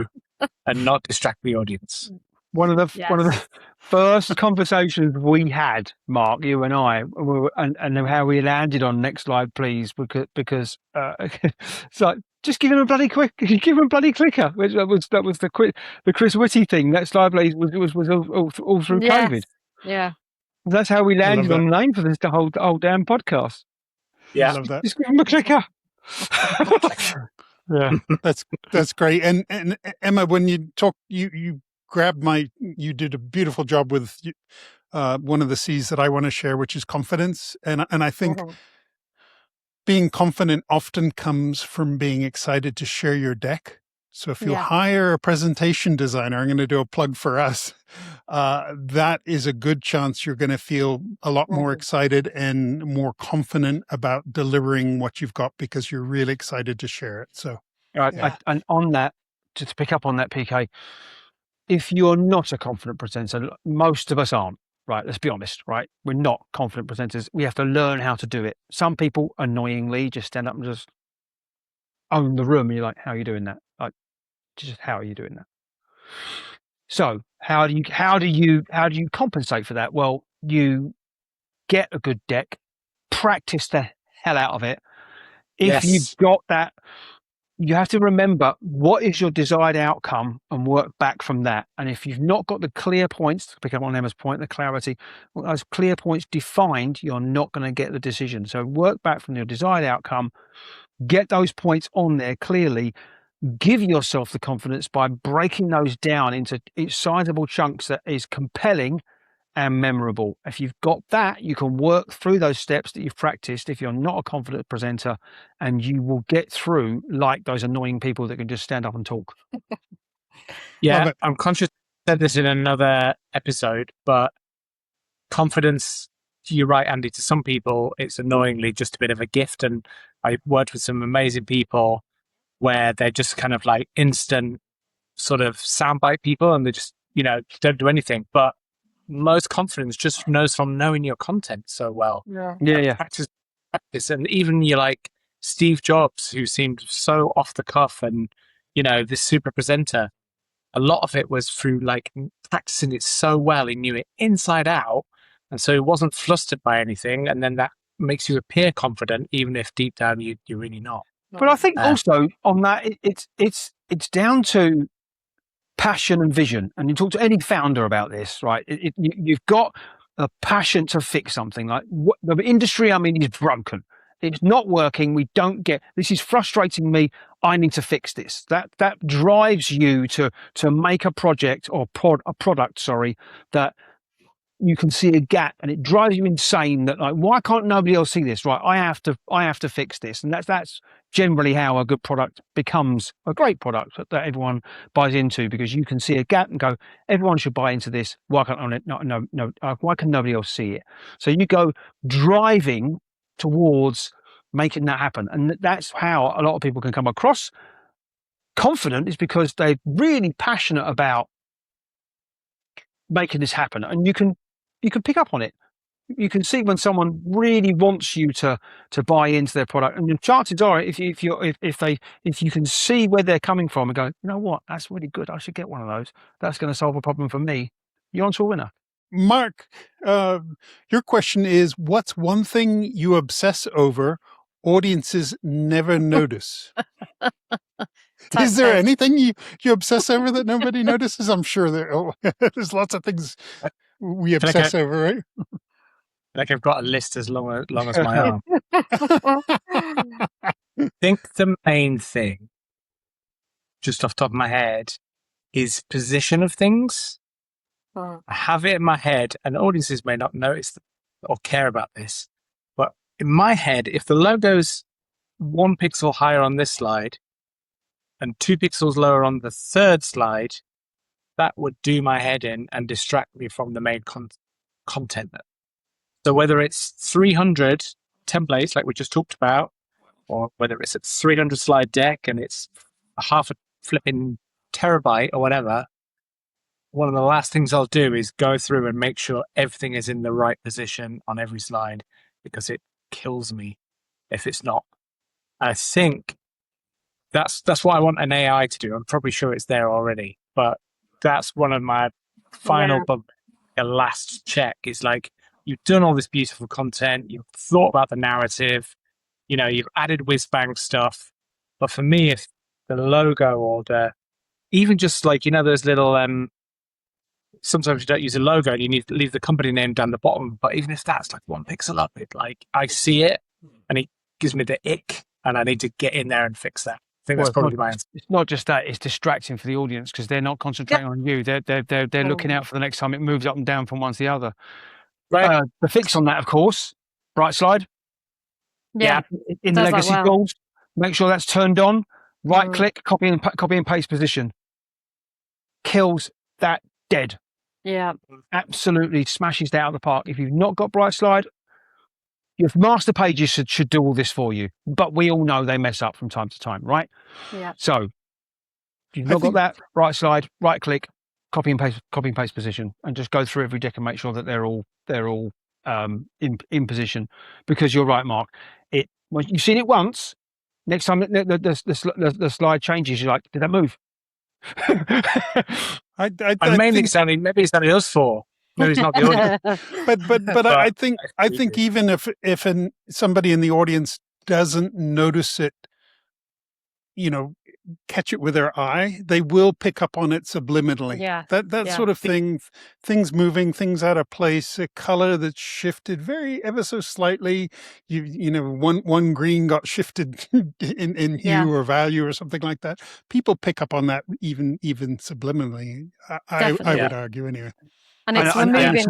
Speaker 5: and not distract the audience.
Speaker 4: One of the first conversations we had, Mark, you and I, and how we landed on next slide, please, because it's like, just give him a bloody clicker. That was the Chris Whitty thing. Next slide, please, was all through COVID.
Speaker 3: Yeah,
Speaker 4: that's how we landed on the name for this whole damn podcast.
Speaker 5: Yeah,
Speaker 2: I love that.
Speaker 4: Just give him a clicker. Yeah,
Speaker 2: that's great. And Emma, when you talk, you grabbed you did a beautiful job with one of the C's that I want to share, which is confidence. And I think being confident often comes from being excited to share your deck. So if you hire a presentation designer, I'm going to do a plug for us. That is a good chance you're going to feel a lot more excited and more confident about delivering what you've got because you're really excited to share it. So,
Speaker 4: and on that, just to pick up on that, PK, if you're not a confident presenter, most of us aren't, right? Let's be honest, right? We're not confident presenters. We have to learn how to do it. Some people, annoyingly, just stand up and just own the room. And you're like, how are you doing that? Like, just how are you doing that? So how do you compensate for that? Well, you get a good deck, practice the hell out of it. If you've got that, you have to remember what is your desired outcome and work back from that. And if you've not got the clear points, to pick up on Emma's point, the clarity, those clear points defined, you're not going to get the decision. So work back from your desired outcome, get those points on there clearly. Give yourself the confidence by breaking those down into sizable chunks that is compelling and memorable. If you've got that, you can work through those steps that you've practiced if you're not a confident presenter, and you will get through like those annoying people that can just stand up and talk.
Speaker 5: Yeah, I'm conscious I said this in another episode, but confidence, you're right, Andy, to some people, it's annoyingly just a bit of a gift. And I worked with some amazing people where they're just kind of like instant sort of soundbite people and they just, don't do anything. But most confidence just knows from knowing your content so well.
Speaker 4: Yeah.
Speaker 5: Practice. And even you're like Steve Jobs, who seemed so off the cuff and, this super presenter, a lot of it was through like practicing it so well. He knew it inside out. And so he wasn't flustered by anything. And then that makes you appear confident, even if deep down you're really not.
Speaker 4: But I think also on that, it's down to passion and vision. And you talk to any founder about this, right? You've got a passion to fix something. Like the industry I'm in is broken. It's not working. We don't get, this is frustrating me. I need to fix this. That drives you to make a project or a product, that you can see a gap, and it drives you insane that, like, why can't nobody else see this? Right, I have to fix this. And that's generally how a good product becomes a great product that everyone buys into, because you can see a gap and go, everyone should buy into this. Why can't why can nobody else see it? So you go driving towards making that happen. And that's how a lot of people can come across confident, is because they're really passionate about making this happen. And you can pick up on it. You can see when someone really wants you to buy into their product, and the chances are, if you can see where they're coming from and go, you know what, that's really good, I should get one of those. That's going to solve a problem for me. You're onto a winner.
Speaker 2: Mark, your question is, what's one thing you obsess over audiences never notice? Is there anything you obsess over that nobody notices? I'm sure there's lots of things we obsess over, right?
Speaker 5: Like I've got a list as long as my arm. I think the main thing, just off the top of my head, is position of things. I have it in my head, and audiences may not notice or care about this, but in my head, if the logo's 1 pixel higher on this slide and 2 pixels lower on the third slide, that would do my head in and distract me from the main content. So whether it's 300 templates like we just talked about, or whether it's a 300 slide deck and it's half a flipping terabyte or whatever, one of the last things I'll do is go through and make sure everything is in the right position on every slide, because it kills me if it's not. I think that's what I want an AI to do. I'm probably sure it's there already, but that's one of my final last check is like, you've done all this beautiful content, you've thought about the narrative, you've added whiz-bang stuff. But for me, if the logo or even just like, those little, sometimes you don't use a logo and you need to leave the company name down the bottom. But even if that's like 1 pixel up, I see it and it gives me the ick, and I need to get in there and fix that. I think that's probably my answer.
Speaker 4: It's not just that; it's distracting for the audience, because they're not concentrating on you. They're looking out for the next time it moves up and down from one to the other.
Speaker 5: Right.
Speaker 4: The fix on that, of course, bright slide.
Speaker 3: Yeah.
Speaker 4: In the legacy tools, make sure that's turned on. Right click, copy and paste position. Kills that dead.
Speaker 3: Yeah.
Speaker 4: Absolutely smashes that out of the park. If you've not got bright slide, your master pages should do all this for you. But we all know they mess up from time to time, right?
Speaker 3: Yeah.
Speaker 4: So if you've not got that, bright slide, right click, copy and paste position, and just go through every deck and make sure that they're all in position. Because you're right, Mark. When you've seen it once, next time the slide changes, you're like, did that move?
Speaker 5: Maybe it's only us four. Maybe it's not the audience.
Speaker 2: but I think even if somebody in the audience doesn't notice it, catch it with their eye, they will pick up on it subliminally.
Speaker 3: Yeah.
Speaker 2: That sort of thing, things moving, things out of place, a color that's shifted ever so slightly. One green got shifted in hue or value or something like that. People pick up on that even subliminally. I would argue anyway.
Speaker 3: And it's removing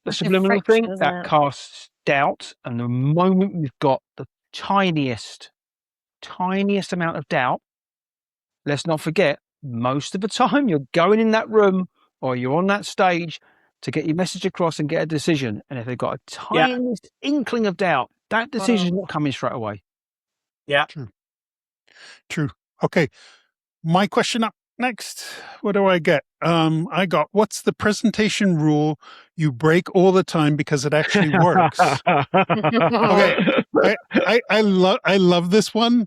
Speaker 4: the subliminal thing that casts doubt. And the moment we've got the tiniest amount of doubt, let's not forget, most of the time you're going in that room or you're on that stage to get your message across and get a decision. And if they've got a tiniest inkling of doubt, that decision is not coming straight away.
Speaker 5: Yeah.
Speaker 2: True. Okay. My question up next. What do I get? I got, what's the presentation rule you break all the time because it actually works? Okay. I love this one.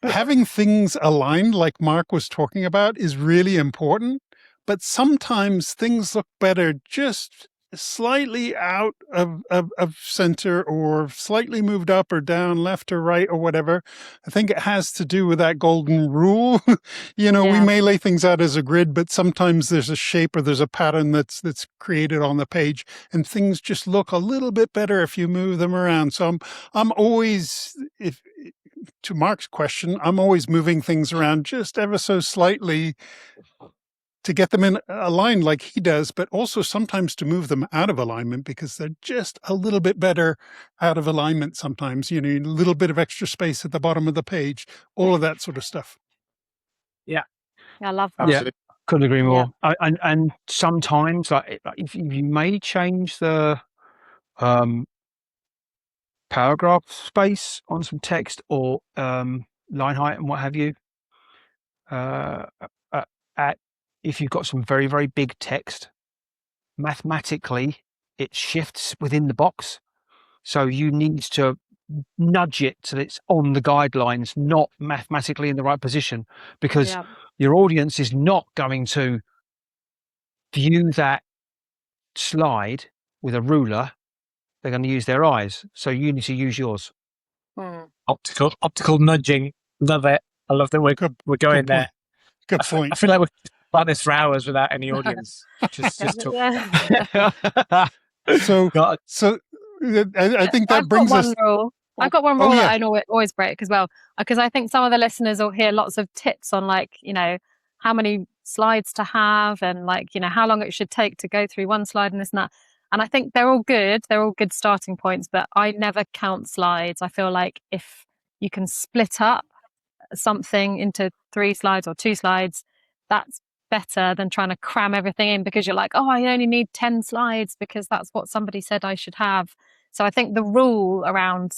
Speaker 2: Having things aligned, like Mark was talking about, is really important. But sometimes things look better just slightly out of center, or slightly moved up or down, left or right or whatever. I think it has to do with that golden rule. We may lay things out as a grid, but sometimes there's a shape or there's a pattern that's created on the page, and things just look a little bit better if you move them around. So I'm always, to Mark's question, I'm always moving things around just ever so slightly to get them in aligned like he does, but also sometimes to move them out of alignment because they're just a little bit better out of alignment sometimes. You need a little bit of extra space at the bottom of the page, all of that sort of stuff.
Speaker 3: Yeah, I love that.
Speaker 5: Absolutely.
Speaker 4: Couldn't agree more. And sometimes, like if you may change the paragraph space on some text or line height and what have you, if you've got some very, very big text, mathematically it shifts within the box. So you need to nudge it so that it's on the guidelines, not mathematically in the right position, because your audience is not going to view that slide with a ruler. They're going to use their eyes. So you need to use yours.
Speaker 5: Optical nudging. Love it. I love that we're going there.
Speaker 2: Good point.
Speaker 5: I feel like we're about this for hours without any audience. just talk.
Speaker 2: So I think that brings us.
Speaker 3: I've got one rule that I always break as well, because I think some of the listeners will hear lots of tips on, like, you know, how many slides to have and, like, you know, how long it should take to go through one slide and this and that. And I think they're all good. They're all good starting points, but I never count slides. I feel like if you can split up something into 3 slides or 2 slides, that's better than trying to cram everything in because you're like, oh, I only need 10 slides because that's what somebody said I should have. So I think the rule around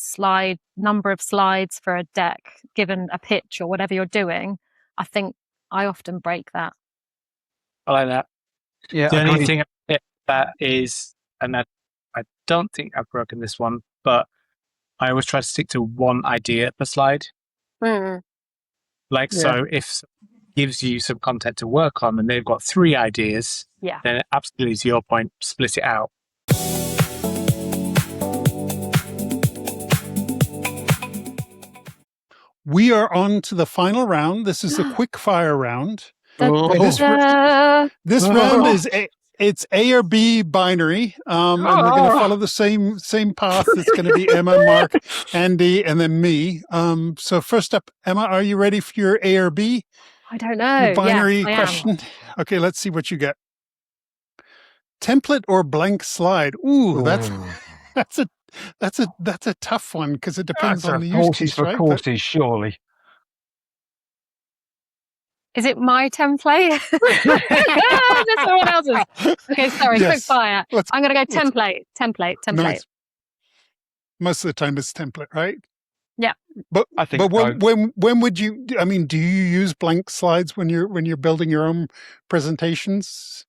Speaker 3: number of slides for a deck, given a pitch or whatever you're doing, I think I often break that.
Speaker 5: I like that.
Speaker 4: Yeah.
Speaker 5: The only thing that is, and I don't think I've broken this one, but I always try to stick to one idea per slide. So if it gives you some content to work on and they've got 3 ideas, then absolutely to your point, split it out.
Speaker 2: We are on to the final round. This is the quick fire round. This round is it's A or B binary, and we're going to follow the same path. It's going to be Emma, Mark, Andy, and then me. So first up, Emma, are you ready for your A or B?
Speaker 3: I don't know.
Speaker 2: Your binary question.
Speaker 3: Am.
Speaker 2: Okay, let's see what you get. Template or blank slide? Ooh, that's a tough one because it depends on the use case, right?
Speaker 4: Courses, surely.
Speaker 3: Is it my template? Is it someone else's? Okay, sorry, quick fire. I'm going to go template.
Speaker 2: Nice. Most of the time it's template, right?
Speaker 3: Yeah.
Speaker 2: But
Speaker 4: I think
Speaker 2: when would you, I mean, do you use blank slides when you're building your own presentations?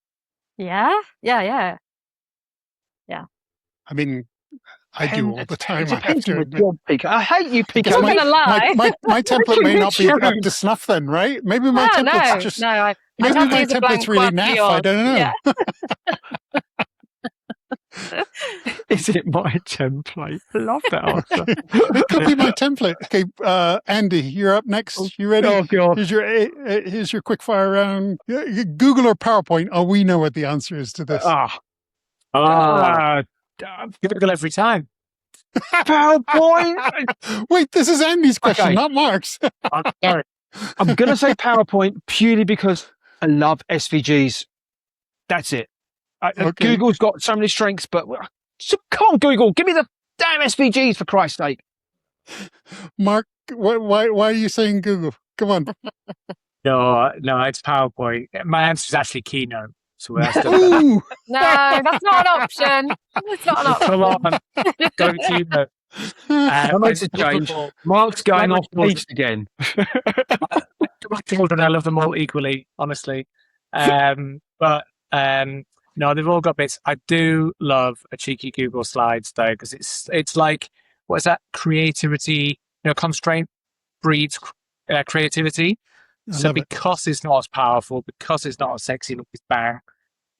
Speaker 3: Yeah.
Speaker 2: I mean, I do all the time.
Speaker 4: I hate you, Peter.
Speaker 3: I'm going to lie.
Speaker 2: My template may not be up to snuff then, right? Maybe my template's just...
Speaker 3: No,
Speaker 2: maybe my template's really naff. I don't know.
Speaker 3: Yeah.
Speaker 2: Is
Speaker 4: it my template? I love that answer.
Speaker 2: It could be my template. Okay, Andy, you're up next. You ready?
Speaker 4: Oh, God.
Speaker 2: Here's your quick fire round. Google or PowerPoint? Oh, we know what the answer is to this.
Speaker 5: Give it a go every time.
Speaker 4: PowerPoint.
Speaker 2: Wait, this is Andy's question, not Mark's.
Speaker 5: Sorry.
Speaker 4: I'm going to say PowerPoint purely because I love SVGs. That's it. Google's got so many strengths, but come on, Google, give me the damn SVGs for Christ's sake.
Speaker 2: Mark, why are you saying Google? Come on.
Speaker 5: No, it's PowerPoint. My answer is actually Kano. So
Speaker 3: no, that's not an option. It's not an option.
Speaker 5: Come on, go Kano.
Speaker 4: That makes a change. Mark's going off piste again.
Speaker 5: My children, I love them all equally, honestly. No, they've all got bits. I do love a cheeky Google Slides though, because it's like, what is that? Creativity. Constraint breeds creativity. So because it's not as powerful, because it's not as sexy, look, it's bang,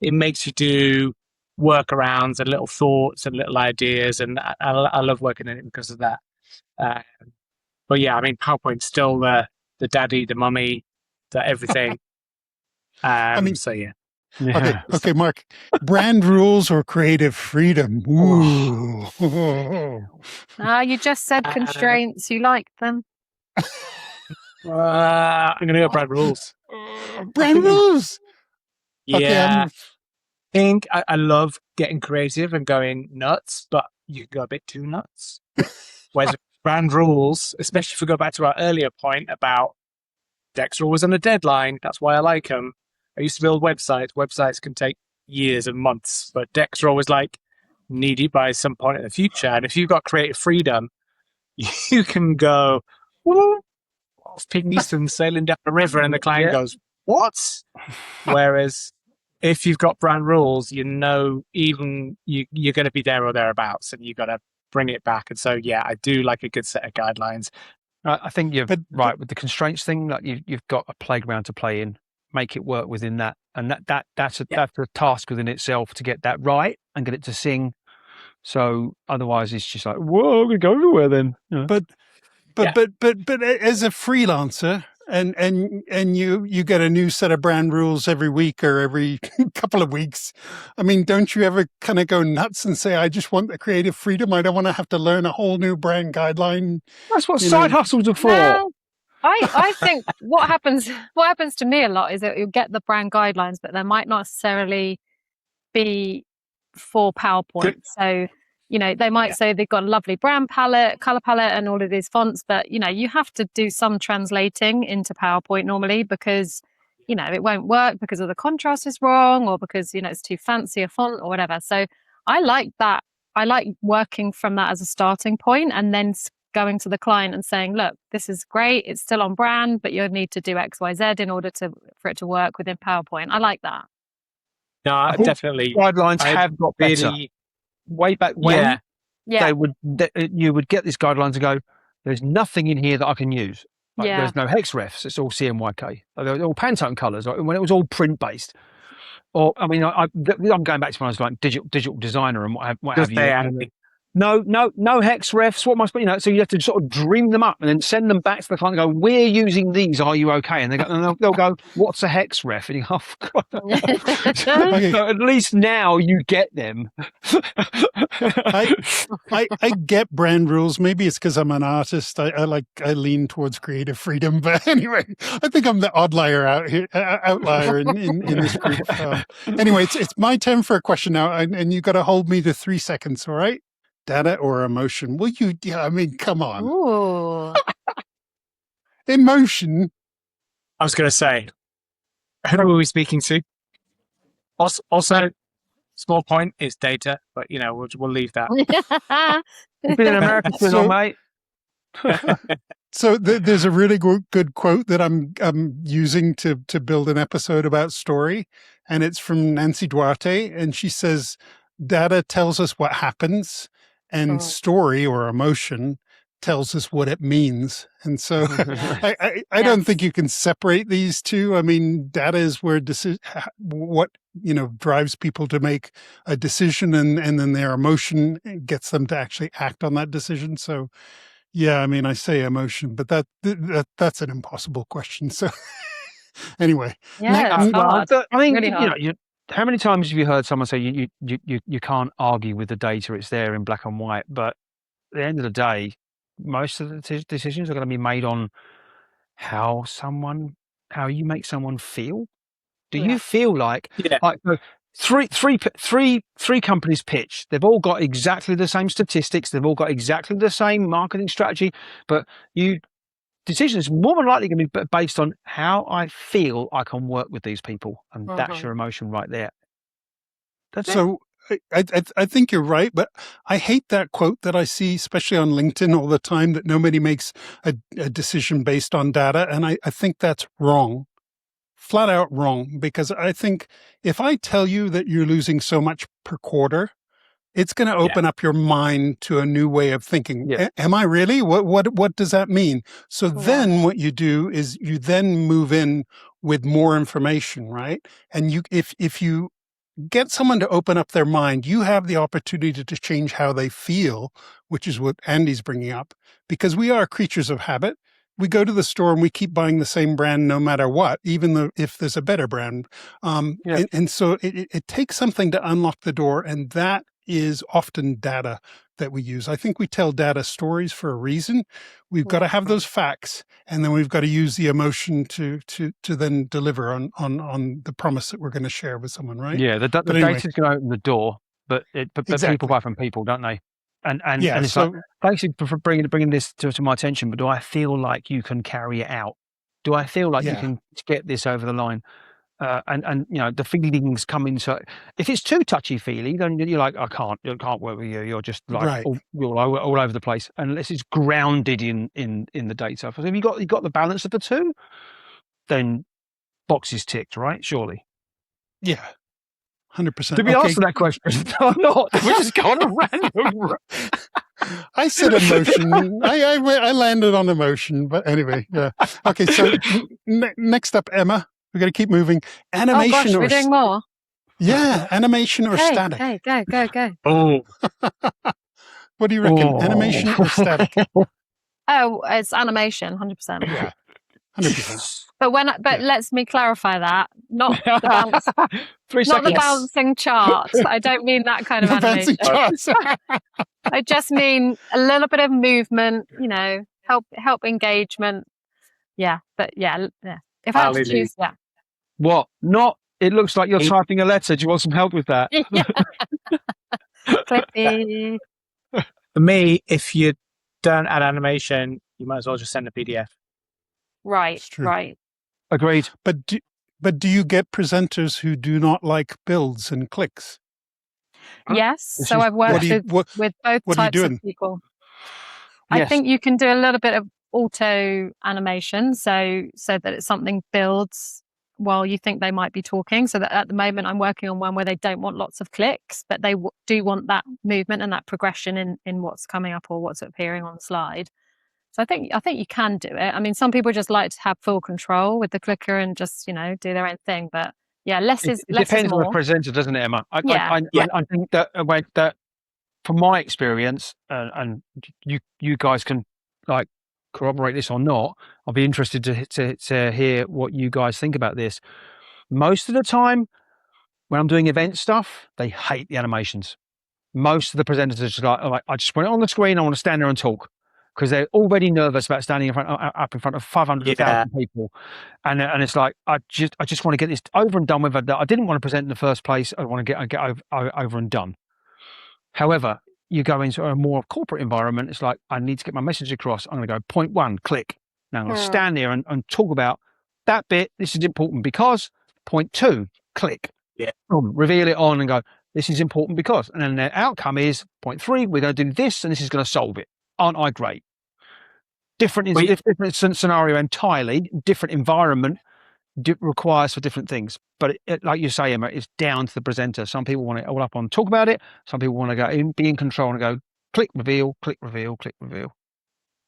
Speaker 5: it makes you do workarounds and little thoughts and little ideas, and I love working in it because of that. But yeah, I mean, PowerPoint's still the daddy, the mummy, the everything. So yeah.
Speaker 2: Okay, Mark. Brand rules or creative freedom? Ooh.
Speaker 3: You just said constraints. You like them.
Speaker 5: I'm going to go brand rules.
Speaker 2: Brand rules. Okay,
Speaker 5: Yeah. I love getting creative and going nuts, but you can go a bit too nuts. Whereas brand rules, especially if we go back to our earlier point about decks are always on a deadline. That's why I like them. I used to build websites. Websites can take years and months, but decks are always like needed by some point in the future. And if you've got creative freedom, you can go, "Woo, off Ping Easton sailing down the river," and the client goes, "What?" Whereas if you've got brand rules, even you're going to be there or thereabouts, and you've got to bring it back. And so, yeah, I do like a good set of guidelines.
Speaker 4: I think you're right with the constraints thing. Like you've got a playground to play in, make it work within that, and that's a task within itself to get that right and get it to sing. So otherwise, it's just like, whoa, we go everywhere then. You know?
Speaker 2: But as a freelancer, and you get a new set of brand rules every week or every couple of weeks. I mean, don't you ever kind of go nuts and say, I just want the creative freedom. I don't want to have to learn a whole new brand guideline.
Speaker 4: That's what side hustles are for.
Speaker 3: Well, I think what happens to me a lot is that you'll get the brand guidelines, but they might not necessarily be for PowerPoint. So, they might say they've got a lovely brand palette, color palette, and all of these fonts, but you have to do some translating into PowerPoint normally because it won't work because of the contrast is wrong or because it's too fancy a font or whatever. So I like that. I like working from that as a starting point and then going to the client and saying, look, this is great, it's still on brand, but you'll need to do XYZ in order for it to work within PowerPoint. I like that.
Speaker 5: No, definitely.
Speaker 4: Guidelines have got better. Way back when, you would get these guidelines and go, there's nothing in here that I can use. Like, there's no hex refs. It's all CMYK. They're all Pantone colors. Like, when it was all print based. Or I mean, I'm going back to when I was like digital designer and what have you. No hex refs. What must be? So you have to sort of dream them up and then send them back to the client and go, we're using these. Are you okay? And they'll go, what's a hex ref? And you go, oh, God. So at least now you get them.
Speaker 2: I get brand rules. Maybe it's because I'm an artist. I lean towards creative freedom. But anyway, I think I'm the outlier in this group. Anyway, it's my turn for a question now, and you got to hold me to 3 seconds. All right? Data or emotion? Will you? I mean, come on.
Speaker 3: Ooh.
Speaker 2: Emotion.
Speaker 5: I was going to say, who are we speaking to? Also, small point is data, but we'll leave that.
Speaker 4: You've been in America too long, mate.
Speaker 2: So there's a really good quote that I'm using to build an episode about story, and it's from Nancy Duarte, and she says, "Data tells us what happens, and story or emotion tells us what it means." And so I don't think you can separate these two. I mean, data is where what drives people to make a decision, and then their emotion gets them to actually act on that decision. So yeah, I mean, I say emotion, but that's an impossible question. So anyway,
Speaker 3: it's hard.
Speaker 4: I mean,
Speaker 3: really hard.
Speaker 4: How many times have you heard someone say you can't argue with the data, it's there in black and white? But at the end of the day, most of the decisions are going to be made on how you make someone feel. Do you feel like three companies pitch? They've all got exactly the same statistics. They've all got exactly the same marketing strategy, but decisions more than likely going to be based on how I feel I can work with these people, and that's your emotion right there.
Speaker 2: So I think you're right, but I hate that quote that I see, especially on LinkedIn all the time, that nobody makes a decision based on data, and I think that's wrong, flat out wrong, because I think if I tell you that you're losing so much per quarter, it's going to open up your mind to a new way of thinking. Yeah. Am I really? What does that mean? So then what you do is you then move in with more information, right? And if you get someone to open up their mind, you have the opportunity to change how they feel, which is what Andy's bringing up, because we are creatures of habit. We go to the store and we keep buying the same brand no matter what, even if there's a better brand. And so it takes something to unlock the door, and that is often data that we use. I think we tell data stories for a reason. We've got to have those facts, and then we've got to use the emotion to then deliver on the promise that we're going to share with someone, right?
Speaker 4: Yeah, the
Speaker 2: But anyway,
Speaker 4: data's going to open the door, but people
Speaker 2: exactly.
Speaker 4: buy from people, don't they? And
Speaker 2: Yeah.
Speaker 4: it's like, thanks for bringing this to my attention. But do I feel like you can carry it out? Do I feel like you
Speaker 2: Yeah.
Speaker 4: can get this over the line? And the feelings come in. So if it's too touchy feely, then you're like, I can't work with you. You're just like
Speaker 2: Right.
Speaker 4: all over the place. Unless it's grounded in the data. So if you got the balance of the two, then boxes ticked, right? Surely.
Speaker 2: Yeah. 100%.
Speaker 4: Did we answer that question or not? Did we just go on a random?
Speaker 2: I said emotion. I landed on emotion, but anyway, yeah. Okay, so next up, Emma, we're going to keep moving. Animation
Speaker 3: oh gosh,
Speaker 2: or
Speaker 3: we're doing more.
Speaker 2: Yeah, animation or static.
Speaker 3: Okay, go.
Speaker 5: Oh,
Speaker 2: What do you reckon? Animation or static?
Speaker 3: Oh, it's animation, 100%.
Speaker 2: Yeah, 100%.
Speaker 3: But let's me clarify that. Not the bounce,
Speaker 4: 3
Speaker 3: not the
Speaker 4: seconds.
Speaker 3: bouncing chart. I don't mean that kind of animation. I just mean a little bit of movement, help engagement. Yeah, but yeah. If I had to choose, yeah.
Speaker 4: What? Not. It looks like you're typing a letter. Do you want some help with that?
Speaker 3: Yeah. Clippy.
Speaker 5: for me, if you don't add animation, you might as well just send a PDF.
Speaker 3: Right.
Speaker 4: Agreed.
Speaker 2: But do you get presenters who do not like builds and clicks?
Speaker 3: Yes. So I've worked with both types of people.
Speaker 4: Yes.
Speaker 3: I think you can do a little bit of auto animation, so that it's something builds while you think they might be talking. So that at the moment I'm working on one where they don't want lots of clicks, but they do want that movement and that progression in what's coming up or what's appearing on the slide. So I think you can do it. I mean, some people just like to have full control with the clicker and just do their own thing. But yeah, less is more.
Speaker 4: It depends on the presenter, doesn't it, Emma? I think that from my experience, and you guys can like corroborate this or not. I'll be interested to hear what you guys think about this. Most of the time, when I'm doing event stuff, they hate the animations. Most of the presenters are just like, I just want it on the screen. I want to stand there and talk. Because they're already nervous about standing up in front of 500,000 people, and it's like I just want to get this over and done with. I didn't want to present in the first place. I want to get over and done. However, you go into a more corporate environment. It's like I need to get my message across. I'm going to go point one, click. Now I'm going to stand there and talk about that bit. This is important because point two, click.
Speaker 5: Yeah.
Speaker 4: Reveal it on and go. This is important because, and then the outcome is point three. We're going to do this, and this is going to solve it. Aren't I great? Different scenario entirely, different environment requires for different things. But like you say, Emma, it's down to the presenter. Some people want it all up on talk about it. Some people want to go in, be in control and go click, reveal, click, reveal, click, reveal.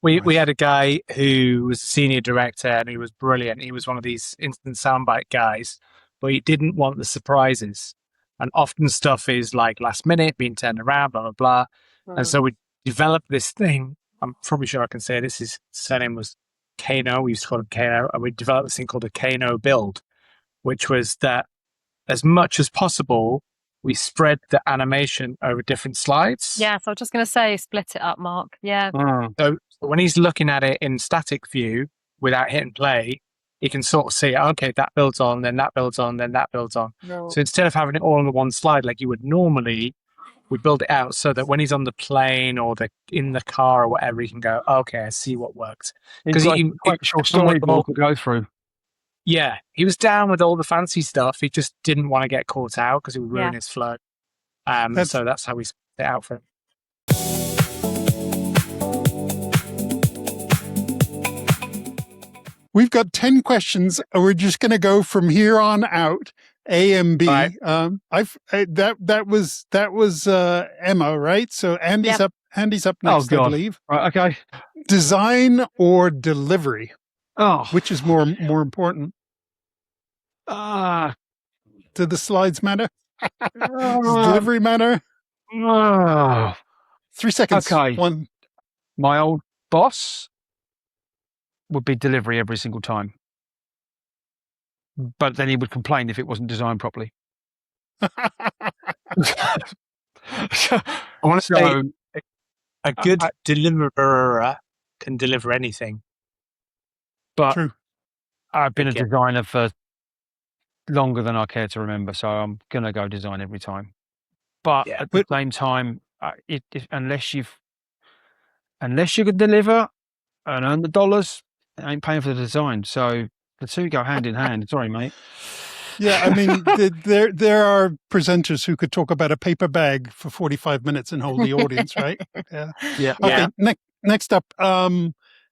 Speaker 5: We had a guy who was a senior director and he was brilliant. He was one of these instant soundbite guys, but he didn't want the surprises. And often stuff is like last minute, being turned around, blah, blah, blah. And so we developed this thing. I'm probably sure I can say this. His surname was Kano. We used to call him Kano. And we developed this thing called a Kano build, which was that as much as possible, we spread the animation over different slides.
Speaker 3: Yeah, so I was just going to say, split it up, Mark. Yeah.
Speaker 5: So when he's looking at it in static view without hitting play, he can sort of see, okay, that builds on, then that builds on, then that builds on. No. So instead of having it all on the one slide like you would normally, we build it out so that when he's on the plane or in the car or whatever, he can go, okay, I see what works.
Speaker 4: Because he storyboard to go through.
Speaker 5: Yeah, he was down with all the fancy stuff. He just didn't want to get caught out because it would ruin his flow. So that's how we split it out for him.
Speaker 2: We've got 10 questions. We're just going to go from here on out. A and B.
Speaker 5: Right.
Speaker 2: That was Emma, right? So Andy's up next, I believe.
Speaker 4: Right, okay.
Speaker 2: Design or delivery? Which is more important? Do the slides matter? Does delivery matter? 3 seconds.
Speaker 4: Okay.
Speaker 2: One.
Speaker 4: My old boss would be delivery every single time. But then he would complain if it wasn't designed properly.
Speaker 5: I want to say
Speaker 4: So
Speaker 5: a good
Speaker 4: I-
Speaker 5: deliverer can deliver anything.
Speaker 4: but
Speaker 2: True.
Speaker 4: I've been a
Speaker 5: Yeah.
Speaker 4: designer for longer than I care to remember, so I'm gonna go design every time. But
Speaker 5: Yeah.
Speaker 4: at the same time, unless you can deliver and earn the dollars, it ain't paying for the design. So the two go hand in hand. Sorry, mate.
Speaker 2: Yeah, I mean, there are presenters who could talk about a paper bag for 45 minutes and hold the audience, right? Yeah.
Speaker 4: Yeah.
Speaker 2: Okay, next up,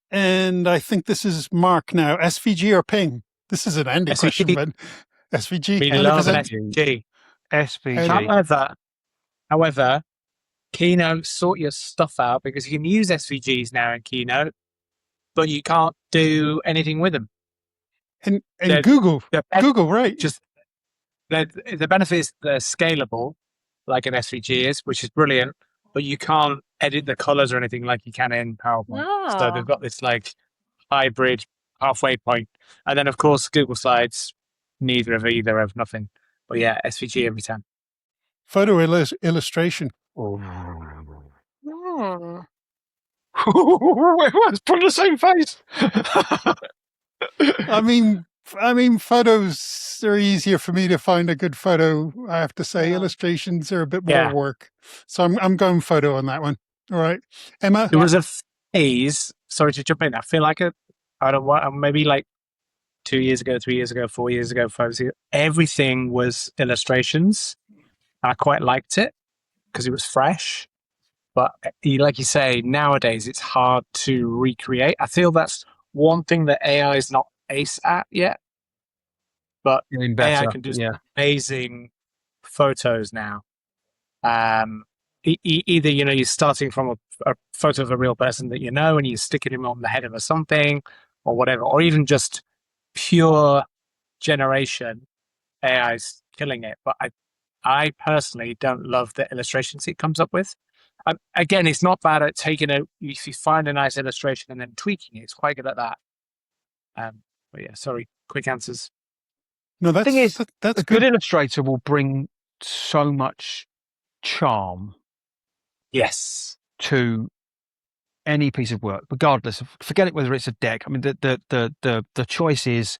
Speaker 2: and I think this is Mark now. SVG or ping? This is an Andy question,
Speaker 5: SVG.
Speaker 2: but SVG,
Speaker 5: We love an
Speaker 2: 100%.
Speaker 5: SVG.
Speaker 4: SVG.
Speaker 5: However, Keynote, sort your stuff out because you can use SVGs now in Keynote, but you can't do anything with them.
Speaker 2: And
Speaker 5: They're-
Speaker 2: Google,
Speaker 5: they're
Speaker 2: right?
Speaker 5: Just the benefit is they're scalable, like an SVG is, which is brilliant, but you can't edit the colors or anything like you can in PowerPoint. So they've got this like hybrid halfway point. And then of course Google Slides, neither of either of nothing. But yeah, SVG every time.
Speaker 2: Photo illustration.
Speaker 4: Everyone's put the same face.
Speaker 2: I mean, photos are easier for me to find a good photo. I have to say, illustrations are a bit more work. So I'm going photo on that one. All right, Emma.
Speaker 5: There was a phase. Sorry to jump in. I feel like maybe like 2 years ago, 3 years ago, 4 years ago, 5 years ago. Everything was illustrations. I quite liked it because it was fresh. But like you say, nowadays it's hard to recreate. I feel that's one thing that AI is not ace at yet. But
Speaker 4: Getting better.
Speaker 5: AI can do some amazing photos now. Either you're starting from a photo of a real person that you know, and you're sticking him on the head of a something, or whatever, or even just pure generation. AI's killing it, but I personally don't love the illustrations it comes up with. Again, it's not bad at taking if you find a nice illustration and then tweaking it. It's quite good at that. But yeah, sorry, quick answers.
Speaker 2: No, that's
Speaker 4: thing is,
Speaker 2: that's
Speaker 4: a good illustrator will bring so much charm.
Speaker 5: Yes.
Speaker 4: To any piece of work, regardless of, forget it whether it's a deck. I mean, the choice is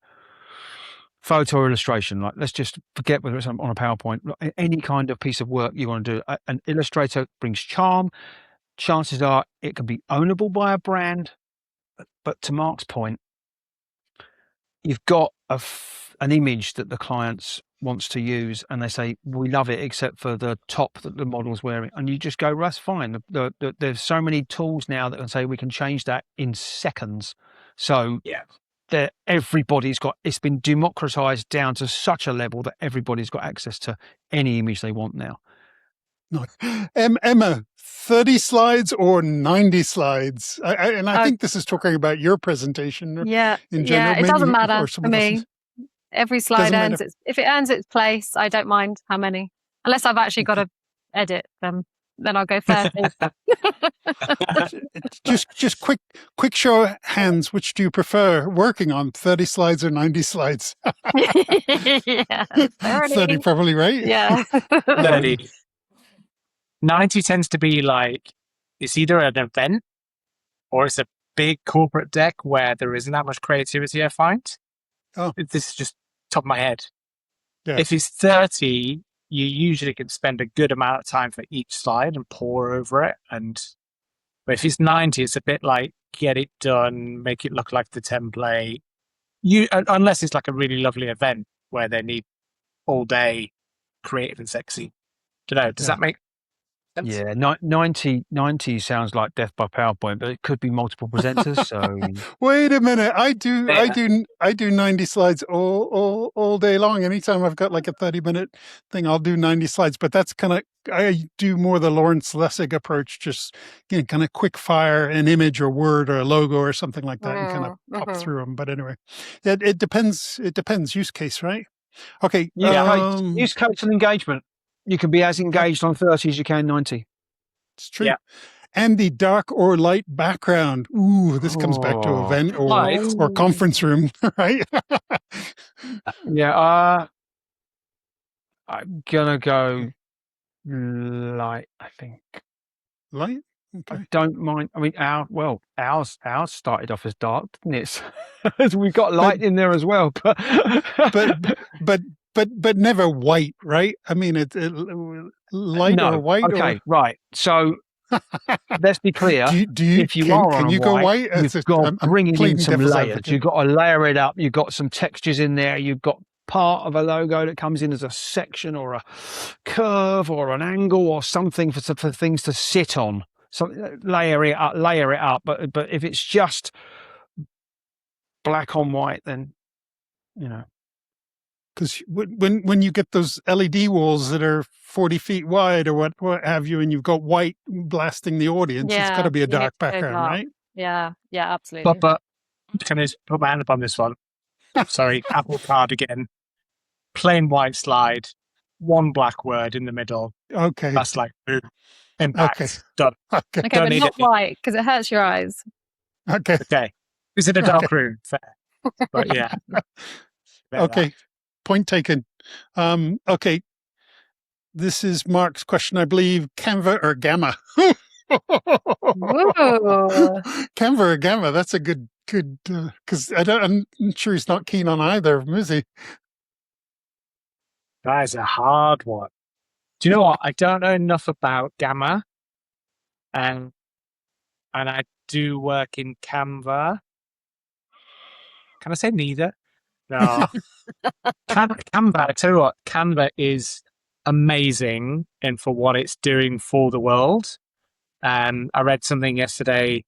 Speaker 4: photo or illustration. Like, let's just forget whether it's on a PowerPoint. Any kind of piece of work you want to do, an illustrator brings charm. Chances are it can be ownable by a brand. But to Mark's point, you've got an image that the clients wants to use, and they say, we love it except for the top that the model's wearing, and you just go, well, that's fine. There's so many tools now that can say we can change that in seconds. So that it's been democratized down to such a level that everybody's got access to any image they want now.
Speaker 2: No. Emma, 30 slides or 90 slides? I think this is talking about your presentation. In general,
Speaker 3: it doesn't matter
Speaker 2: for
Speaker 3: me.
Speaker 2: Else's.
Speaker 3: Every slide earns if it earns its place, I don't mind how many. Unless I've actually got to edit them, then I'll go 30.
Speaker 2: just quick show of hands. Which do you prefer working on, 30 slides or 90 slides? 30 probably, right?
Speaker 3: Yeah.
Speaker 5: 30. 90 tends to be like, it's either an event or it's a big corporate deck where there isn't that much creativity, I find.
Speaker 2: Oh.
Speaker 5: This is just top of my head.
Speaker 2: Yeah.
Speaker 5: If it's 30, you usually can spend a good amount of time for each slide and pore over it. But if it's 90, it's a bit like, get it done, make it look like the template. Unless it's like a really lovely event where they need all day creative and sexy. Don't know. Does that make sense?
Speaker 4: Yeah, 90 sounds like death by PowerPoint, but it could be multiple presenters. So
Speaker 2: wait a minute, I do 90 slides all day long. Anytime I've got like a 30-minute thing, I'll do 90 slides. But that's I do more the Lawrence Lessig approach, just kind of quick fire an image or word or a logo or something like that, and kind of pop through them. But anyway, it depends. It depends use case, right? Okay.
Speaker 4: Use case and engagement. You can be as engaged on 30 as you can 90.
Speaker 2: It's true. Yeah. And the dark or light background. Ooh, this comes back to event or conference room, right?
Speaker 4: Yeah. I'm gonna go light, I think.
Speaker 2: Light?
Speaker 4: I
Speaker 2: Okay.
Speaker 4: don't mind. I mean, ours started off as dark, didn't it? As we got light in there as well, but
Speaker 2: but never white, right? I mean, light or
Speaker 4: no.
Speaker 2: white
Speaker 4: Okay,
Speaker 2: or
Speaker 4: right. So let's be clear.
Speaker 2: do you
Speaker 4: If you are on
Speaker 2: can
Speaker 4: a
Speaker 2: you go
Speaker 4: white,
Speaker 2: white?
Speaker 4: you've got
Speaker 2: I'm
Speaker 4: bringing in
Speaker 2: playing
Speaker 4: some
Speaker 2: devil's
Speaker 4: layers.
Speaker 2: advocate.
Speaker 4: You've got to layer it up. You've got some textures in there. You've got part of a logo that comes in as a section or a curve or an angle or something for things to sit on. So layer it up. But if it's just black on white, then
Speaker 2: Because when you get those LED walls that are 40 feet wide or what have you, and you've got white blasting the audience, it's got to be a
Speaker 3: you need
Speaker 2: dark
Speaker 3: to go
Speaker 2: background,
Speaker 3: dark.
Speaker 2: right?
Speaker 3: Yeah, absolutely.
Speaker 5: But can I just put my hand up on this one? Sorry, Apple Card again. Plain white slide, one black word in the middle.
Speaker 2: Okay.
Speaker 5: That's like boom, impact, done.
Speaker 2: Okay.
Speaker 3: Okay,
Speaker 5: Don't
Speaker 3: but
Speaker 5: need
Speaker 3: not
Speaker 5: it.
Speaker 3: white because it hurts your eyes.
Speaker 2: Okay.
Speaker 5: Okay, it's in a dark room, fair. But yeah.
Speaker 2: Okay. Point taken. Okay. This is Mark's question, I believe. Canva or Gamma?
Speaker 3: Whoa.
Speaker 2: Canva or Gamma? That's a good. Because I'm sure he's not keen on either of them, is he?
Speaker 5: That is a hard one. Do you know what? I don't know enough about Gamma, and I do work in Canva. Can I say neither? No. Canva, I tell you what, Canva is amazing and for what it's doing for the world. I read something yesterday,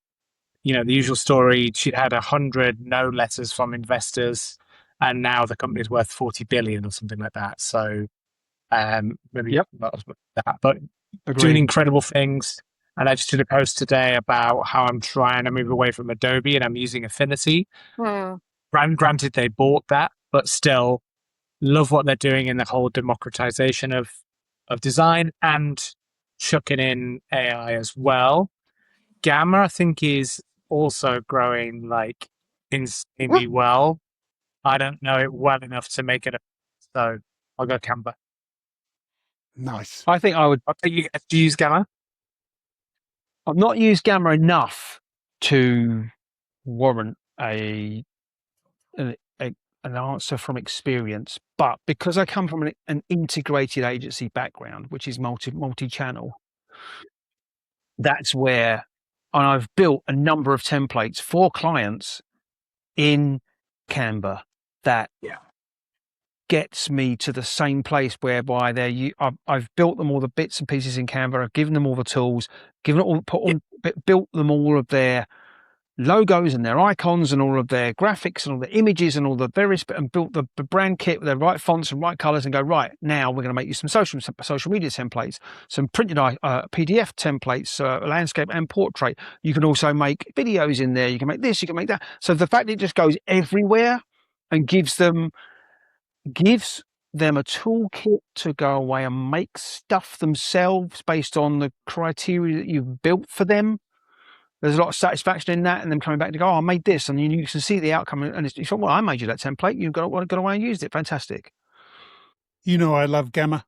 Speaker 5: the usual story, she'd had 100 no letters from investors, and now the company's worth 40 billion or something like that. So maybe not as much as that, but doing incredible things. And I just did a post today about how I'm trying to move away from Adobe and I'm using Affinity. Granted, they bought that, but still love what they're doing in the whole democratization of design and chucking in AI as well. Gamma, I think, is also growing like insanely well. I don't know it well enough to make it so I'll go Canva.
Speaker 2: Nice.
Speaker 4: I think I would.
Speaker 5: I'll take you guys to use Gamma.
Speaker 4: I've not used Gamma enough to warrant an answer from experience, but because I come from an integrated agency background, which is multi-channel, that's where, and I've built a number of templates for clients in Canva that gets me to the same place whereby I've built them all the bits and pieces in Canva. I've given them all the tools, built them all of their logos and their icons and all of their graphics and all the images and all the various, and built the brand kit with the right fonts and right colors, and go, right, now we're going to make you some social media templates, some printed PDF templates, landscape and portrait. You can also make videos in there. You can make this, you can make that. So the fact that it just goes everywhere and gives them a toolkit to go away and make stuff themselves based on the criteria that you've built for them. There's a lot of satisfaction in that, and them coming back to go, oh, I made this, and you can see the outcome. And it's well, I made you that template. You've got away and used it. Fantastic.
Speaker 2: I love Gamma.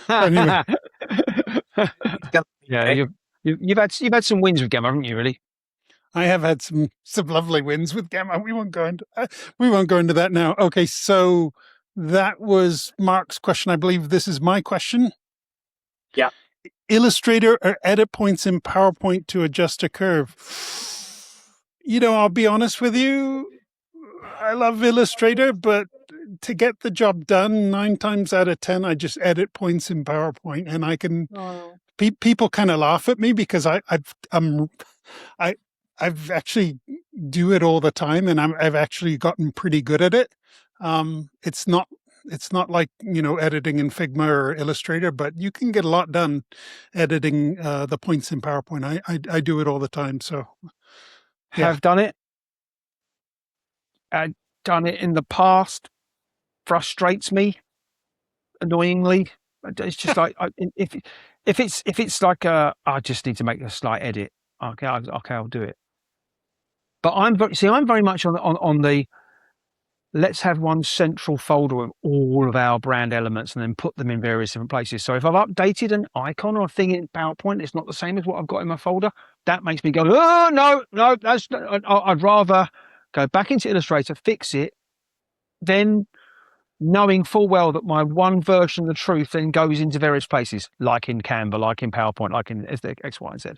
Speaker 4: Anyway. Yeah, you've had some wins with Gamma, haven't you? Really?
Speaker 2: I have had some lovely wins with Gamma. We won't go into that now. Okay, so that was Mark's question. I believe this is my question.
Speaker 5: Yeah.
Speaker 2: Illustrator or edit points in PowerPoint to adjust a curve. I'll be honest with you. I love Illustrator, but to get the job done, 9 times out of 10, I just edit points in PowerPoint, and I can. People kind of laugh at me because I've actually do it all the time, and I've actually gotten pretty good at it. It's not like, editing in Figma or Illustrator, but you can get a lot done editing the points in PowerPoint. I do it all the time. So
Speaker 4: have done it. I've done it in the past. Frustrates me annoyingly. It's just like if it's like I just need to make a slight edit. Okay, I'll do it. But I'm very much on the let's have one central folder with all of our brand elements and then put them in various different places. So if I've updated an icon or a thing in PowerPoint, it's not the same as what I've got in my folder. That makes me go, oh, no, that's not, I'd rather go back into Illustrator, fix it, then knowing full well that my one version of the truth then goes into various places, like in Canva, like in PowerPoint, like in X, Y, and Z.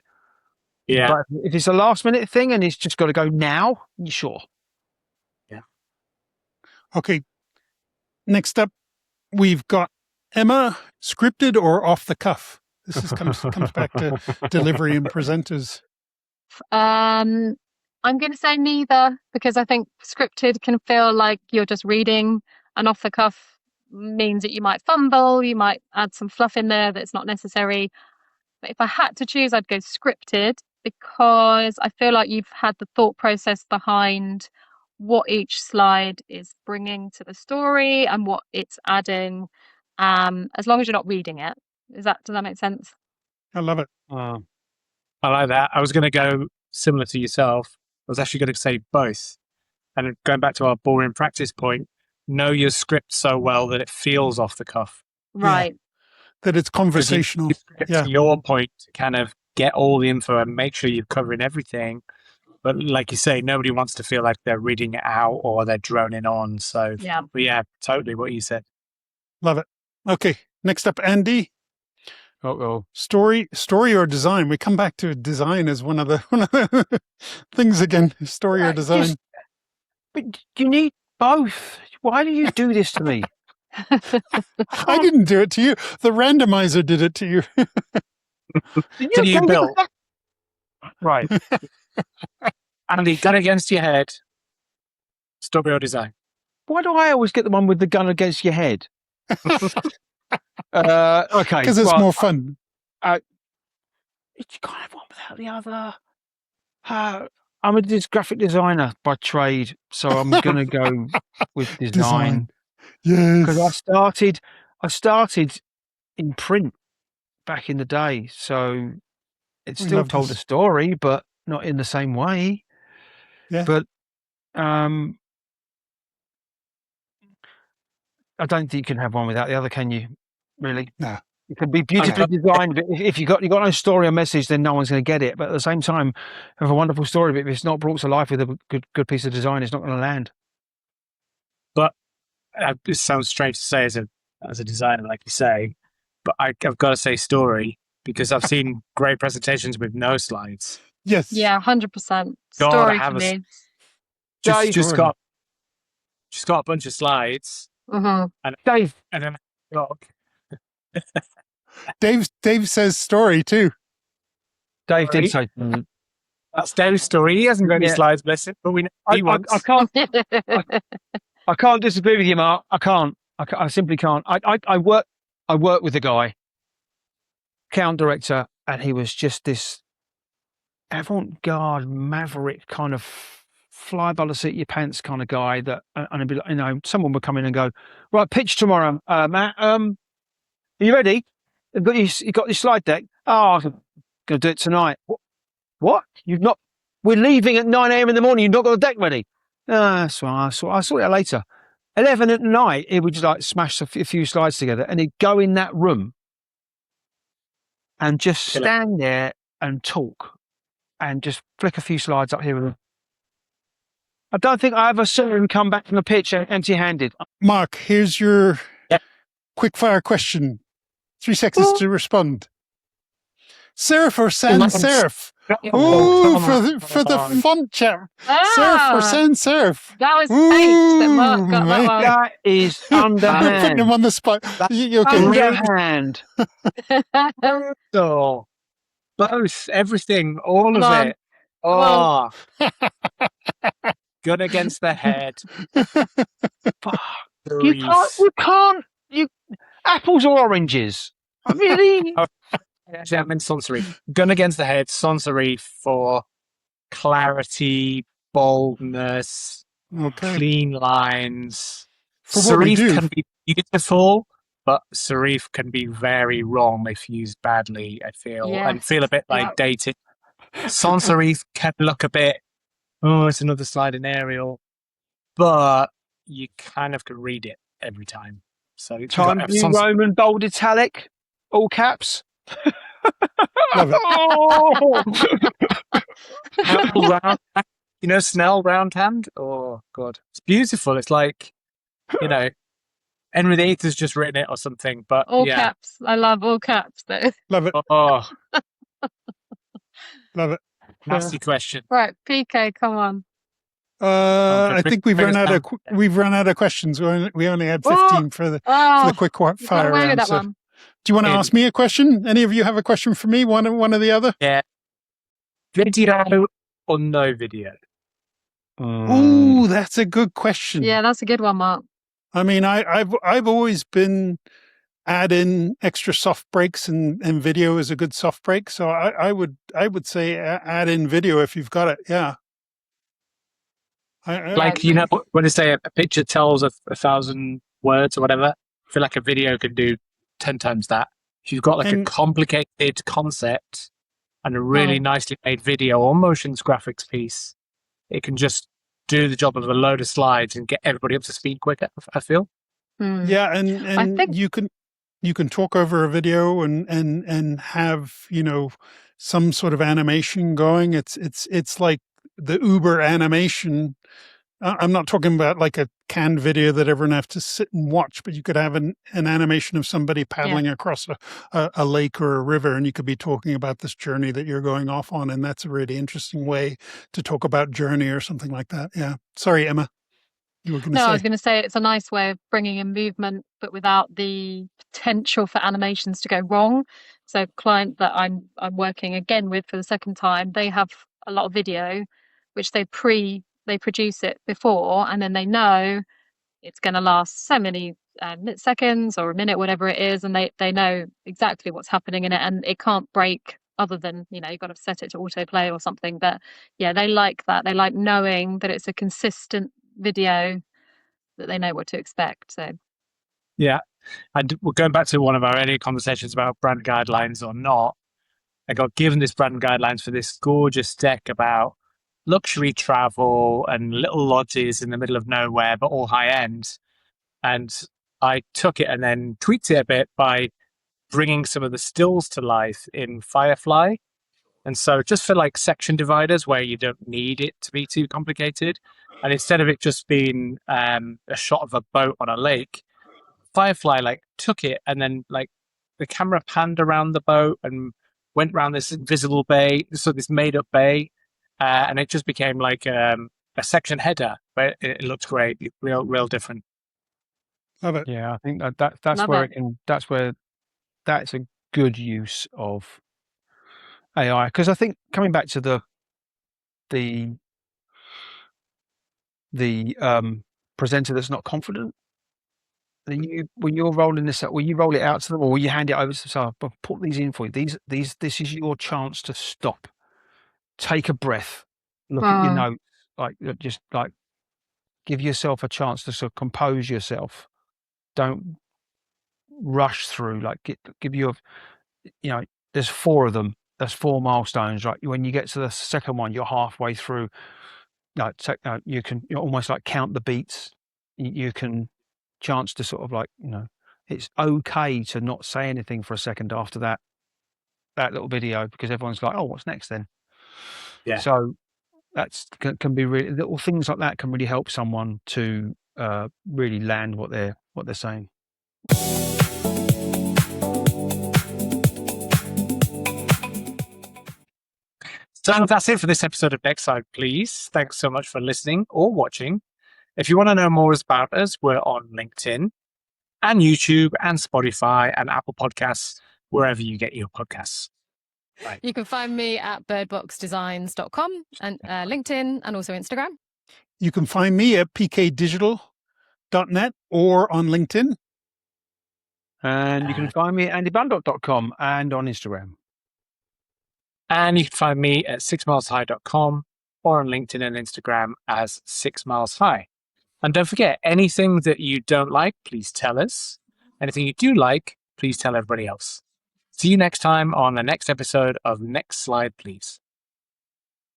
Speaker 5: Yeah.
Speaker 4: But if it's a last minute thing and it's just got to go now, sure.
Speaker 2: Okay. Next up, we've got Emma, scripted or off the cuff. This comes back to delivery and presenters.
Speaker 3: I'm going to say neither, because I think scripted can feel like you're just reading, and off the cuff means that you might fumble, you might add some fluff in there that's not necessary. But if I had to choose, I'd go scripted, because I feel like you've had the thought process behind what each slide is bringing to the story and what it's adding, as long as you're not reading it. Does that make sense?
Speaker 2: I love it.
Speaker 5: I like that. I was going to go similar to yourself. I was actually going to say both. And going back to our boring practice point, know your script so well that it feels off the cuff.
Speaker 3: Right.
Speaker 2: That it's conversational.
Speaker 5: To your point, to kind of get all the info and make sure you're covering everything. But like you say, nobody wants to feel like they're reading it out or they're droning on. So,
Speaker 3: Yeah.
Speaker 5: But yeah, totally what you said.
Speaker 2: Love it. Okay. Next up, Andy.
Speaker 4: Uh-oh.
Speaker 2: Story or design? We come back to design as one of the things again. Story or design?
Speaker 4: But you need both. Why do you do this to me?
Speaker 2: I didn't do it to you. The randomizer did it to you.
Speaker 5: Did you build?
Speaker 4: Right.
Speaker 5: Andy, gun against your head. Story or design?
Speaker 4: Why do I always get the one with the gun against your head? Okay.
Speaker 2: Because it's more fun.
Speaker 4: You can't have one without the other. I'm a graphic designer by trade, so I'm going to go with design.
Speaker 2: Yes.
Speaker 4: Because I started in print back in the day, so it still told a story, but not in the same way.
Speaker 2: Yeah.
Speaker 4: But I don't think you can have one without the other, can you? Really?
Speaker 2: No.
Speaker 4: It can be beautifully designed, but if you've got no story or message, then no one's going to get it. But at the same time, have a wonderful story, but if it's not brought to life with a good piece of design, it's not going to land.
Speaker 5: But it sounds strange to say as a designer, like you say, but I've got to say story, because I've seen great presentations with no slides.
Speaker 2: Yes.
Speaker 3: Yeah, 100%. Story for me.
Speaker 5: Just got a bunch of slides.
Speaker 3: Mm-hmm.
Speaker 5: And
Speaker 4: Dave.
Speaker 5: And then blog.
Speaker 2: Dave says story too.
Speaker 4: Dave did say.
Speaker 5: That's Dave's story. He hasn't got any slides, bless him, but we know he wants.
Speaker 4: I can't disagree with you, Mark. I simply can't. I work with a guy, account director, and he was just this avant-garde maverick kind of fly by the seat of your pants kind of guy that, and it'd be like, someone would come in and go, right, pitch tomorrow, Matt. Are you ready? You got your slide deck? Oh, I'm going to do it tonight. What? You've not? We're leaving at 9 a.m. in the morning. You've not got the deck ready? That's right. I'll sort it out later. 11 at night, he would just like smash a few slides together, and he'd go in that room and just stand there and talk and just flick a few slides up here with him. I don't think I ever saw him come back from the pitch empty-handed.
Speaker 2: Mark, here's your quick-fire question. 3 seconds to respond. Serif or sans serif? Ooh, for the font chap. Serif or sans serif?
Speaker 3: That was fate that Mark got that one.
Speaker 4: That is underhand.
Speaker 2: I'm putting him on the spot. Okay.
Speaker 4: Underhand.
Speaker 5: So, both, everything, all of it. Oh. Gun against the head.
Speaker 4: You can't. Apples or oranges? Really?
Speaker 5: Actually, I meant sans serif. Gun against the head, sans serif for clarity, boldness, clean lines. Serif can be beautiful, but serif can be very wrong if used badly, I feel, and feel a bit like dated. Sans serif can look a bit, it's another slide in Arial. But you kind of can read it every time. So you've
Speaker 4: Time
Speaker 5: got
Speaker 4: New Roman, bold italic, all caps.
Speaker 2: Love it.
Speaker 4: Oh!
Speaker 5: Snell round, Snell round hand. Oh God, it's beautiful. It's like, Henry VIII has just written it or something. But
Speaker 3: All
Speaker 5: yeah,
Speaker 3: caps. I love all caps though.
Speaker 2: Love it.
Speaker 5: oh,
Speaker 2: Love it.
Speaker 5: nasty question.
Speaker 3: Right, PK, come on.
Speaker 2: I think we've
Speaker 5: bring
Speaker 2: run
Speaker 5: us
Speaker 2: out of
Speaker 5: down.
Speaker 2: we've run out of questions. We only had 15 for the quick
Speaker 3: You got
Speaker 2: fire
Speaker 3: away with
Speaker 2: round.
Speaker 3: that
Speaker 2: So,
Speaker 3: one.
Speaker 2: do you want to ask me a question? Any of you have a question for me? One or the other?
Speaker 5: Yeah, video or no video?
Speaker 2: Ooh, that's a good question.
Speaker 3: Yeah, that's a good one, Mark.
Speaker 2: I mean, I've always been add in extra soft breaks, and video is a good soft break. So I would say add in video if you've got it. Yeah.
Speaker 5: When they say a picture tells a 1,000 words or whatever, I feel like a video could do 10 times that. If you've got a complicated concept and a really nicely made video or motions graphics piece, it can just do the job of a load of slides and get everybody up to speed quicker, I feel.
Speaker 2: Yeah, and
Speaker 3: I think
Speaker 2: you can talk over a video and have, some sort of animation going. It's like the Uber animation. I'm not talking about like a canned video that everyone have to sit and watch, but you could have an animation of somebody paddling across a lake or a river, and you could be talking about this journey that you're going off on. And that's a really interesting way to talk about journey or something like that. Yeah. Sorry, Emma. You were going to say.
Speaker 3: I was going to say it's a nice way of bringing in movement, but without the potential for animations to go wrong. So, client that I'm working again with for the second time, they have a lot of video, which they produce it before, and then they know it's going to last so many seconds or a minute, whatever it is, and they know exactly what's happening in it, and it can't break. Other than you've got to set it to autoplay or something, but yeah, they like that. They like knowing that it's a consistent video, that they know what to expect. So
Speaker 5: yeah, and we're going back to one of our earlier conversations about brand guidelines or not. I got given this brand guidelines for this gorgeous deck about luxury travel and little lodges in the middle of nowhere, but all high end. And I took it and then tweaked it a bit by bringing some of the stills to life in Firefly. And so just for like section dividers where you don't need it to be too complicated, and instead of it just being a shot of a boat on a lake, Firefly took it and then the camera panned around the boat and went around this invisible bay, so this made up bay, and it just became like a section header, but it looks great, real different.
Speaker 2: Love it.
Speaker 4: Yeah, I think that's where that's a good use of AI, because I think coming back to the presenter that's not confident, when you're rolling this out, will you roll it out to them, or will you hand it over to them? So, put these in for you. This is your chance to stop, take a breath, look at your notes, just give yourself a chance to sort of compose yourself. Don't rush through. Give you there's 4 of them. That's 4 milestones, right? When you get to the second one, you're halfway through. You can almost count the beats. You can chance to sort of it's okay to not say anything for a second after that little video, because everyone's like, oh, what's next then?
Speaker 5: Yeah. So
Speaker 4: that's can be really, little things like that can really help someone to really land what they're saying.
Speaker 5: So that's it for this episode of Next Slide, Please. Thanks so much for listening or watching. If you want to know more about us, we're on LinkedIn and YouTube and Spotify and Apple Podcasts, wherever you get your podcasts. Right.
Speaker 3: You can find me at birdboxdesigns.com and LinkedIn and also Instagram.
Speaker 2: You can find me at pkdigital.net or on LinkedIn.
Speaker 4: And you can find me at andybandot.com and on Instagram.
Speaker 5: And you can find me at 6mileshigh.com or on LinkedIn and Instagram as 6mileshigh. And don't forget, anything that you don't like, please tell us. Anything you do like, please tell everybody else. See you next time on the next episode of Next Slide, Please.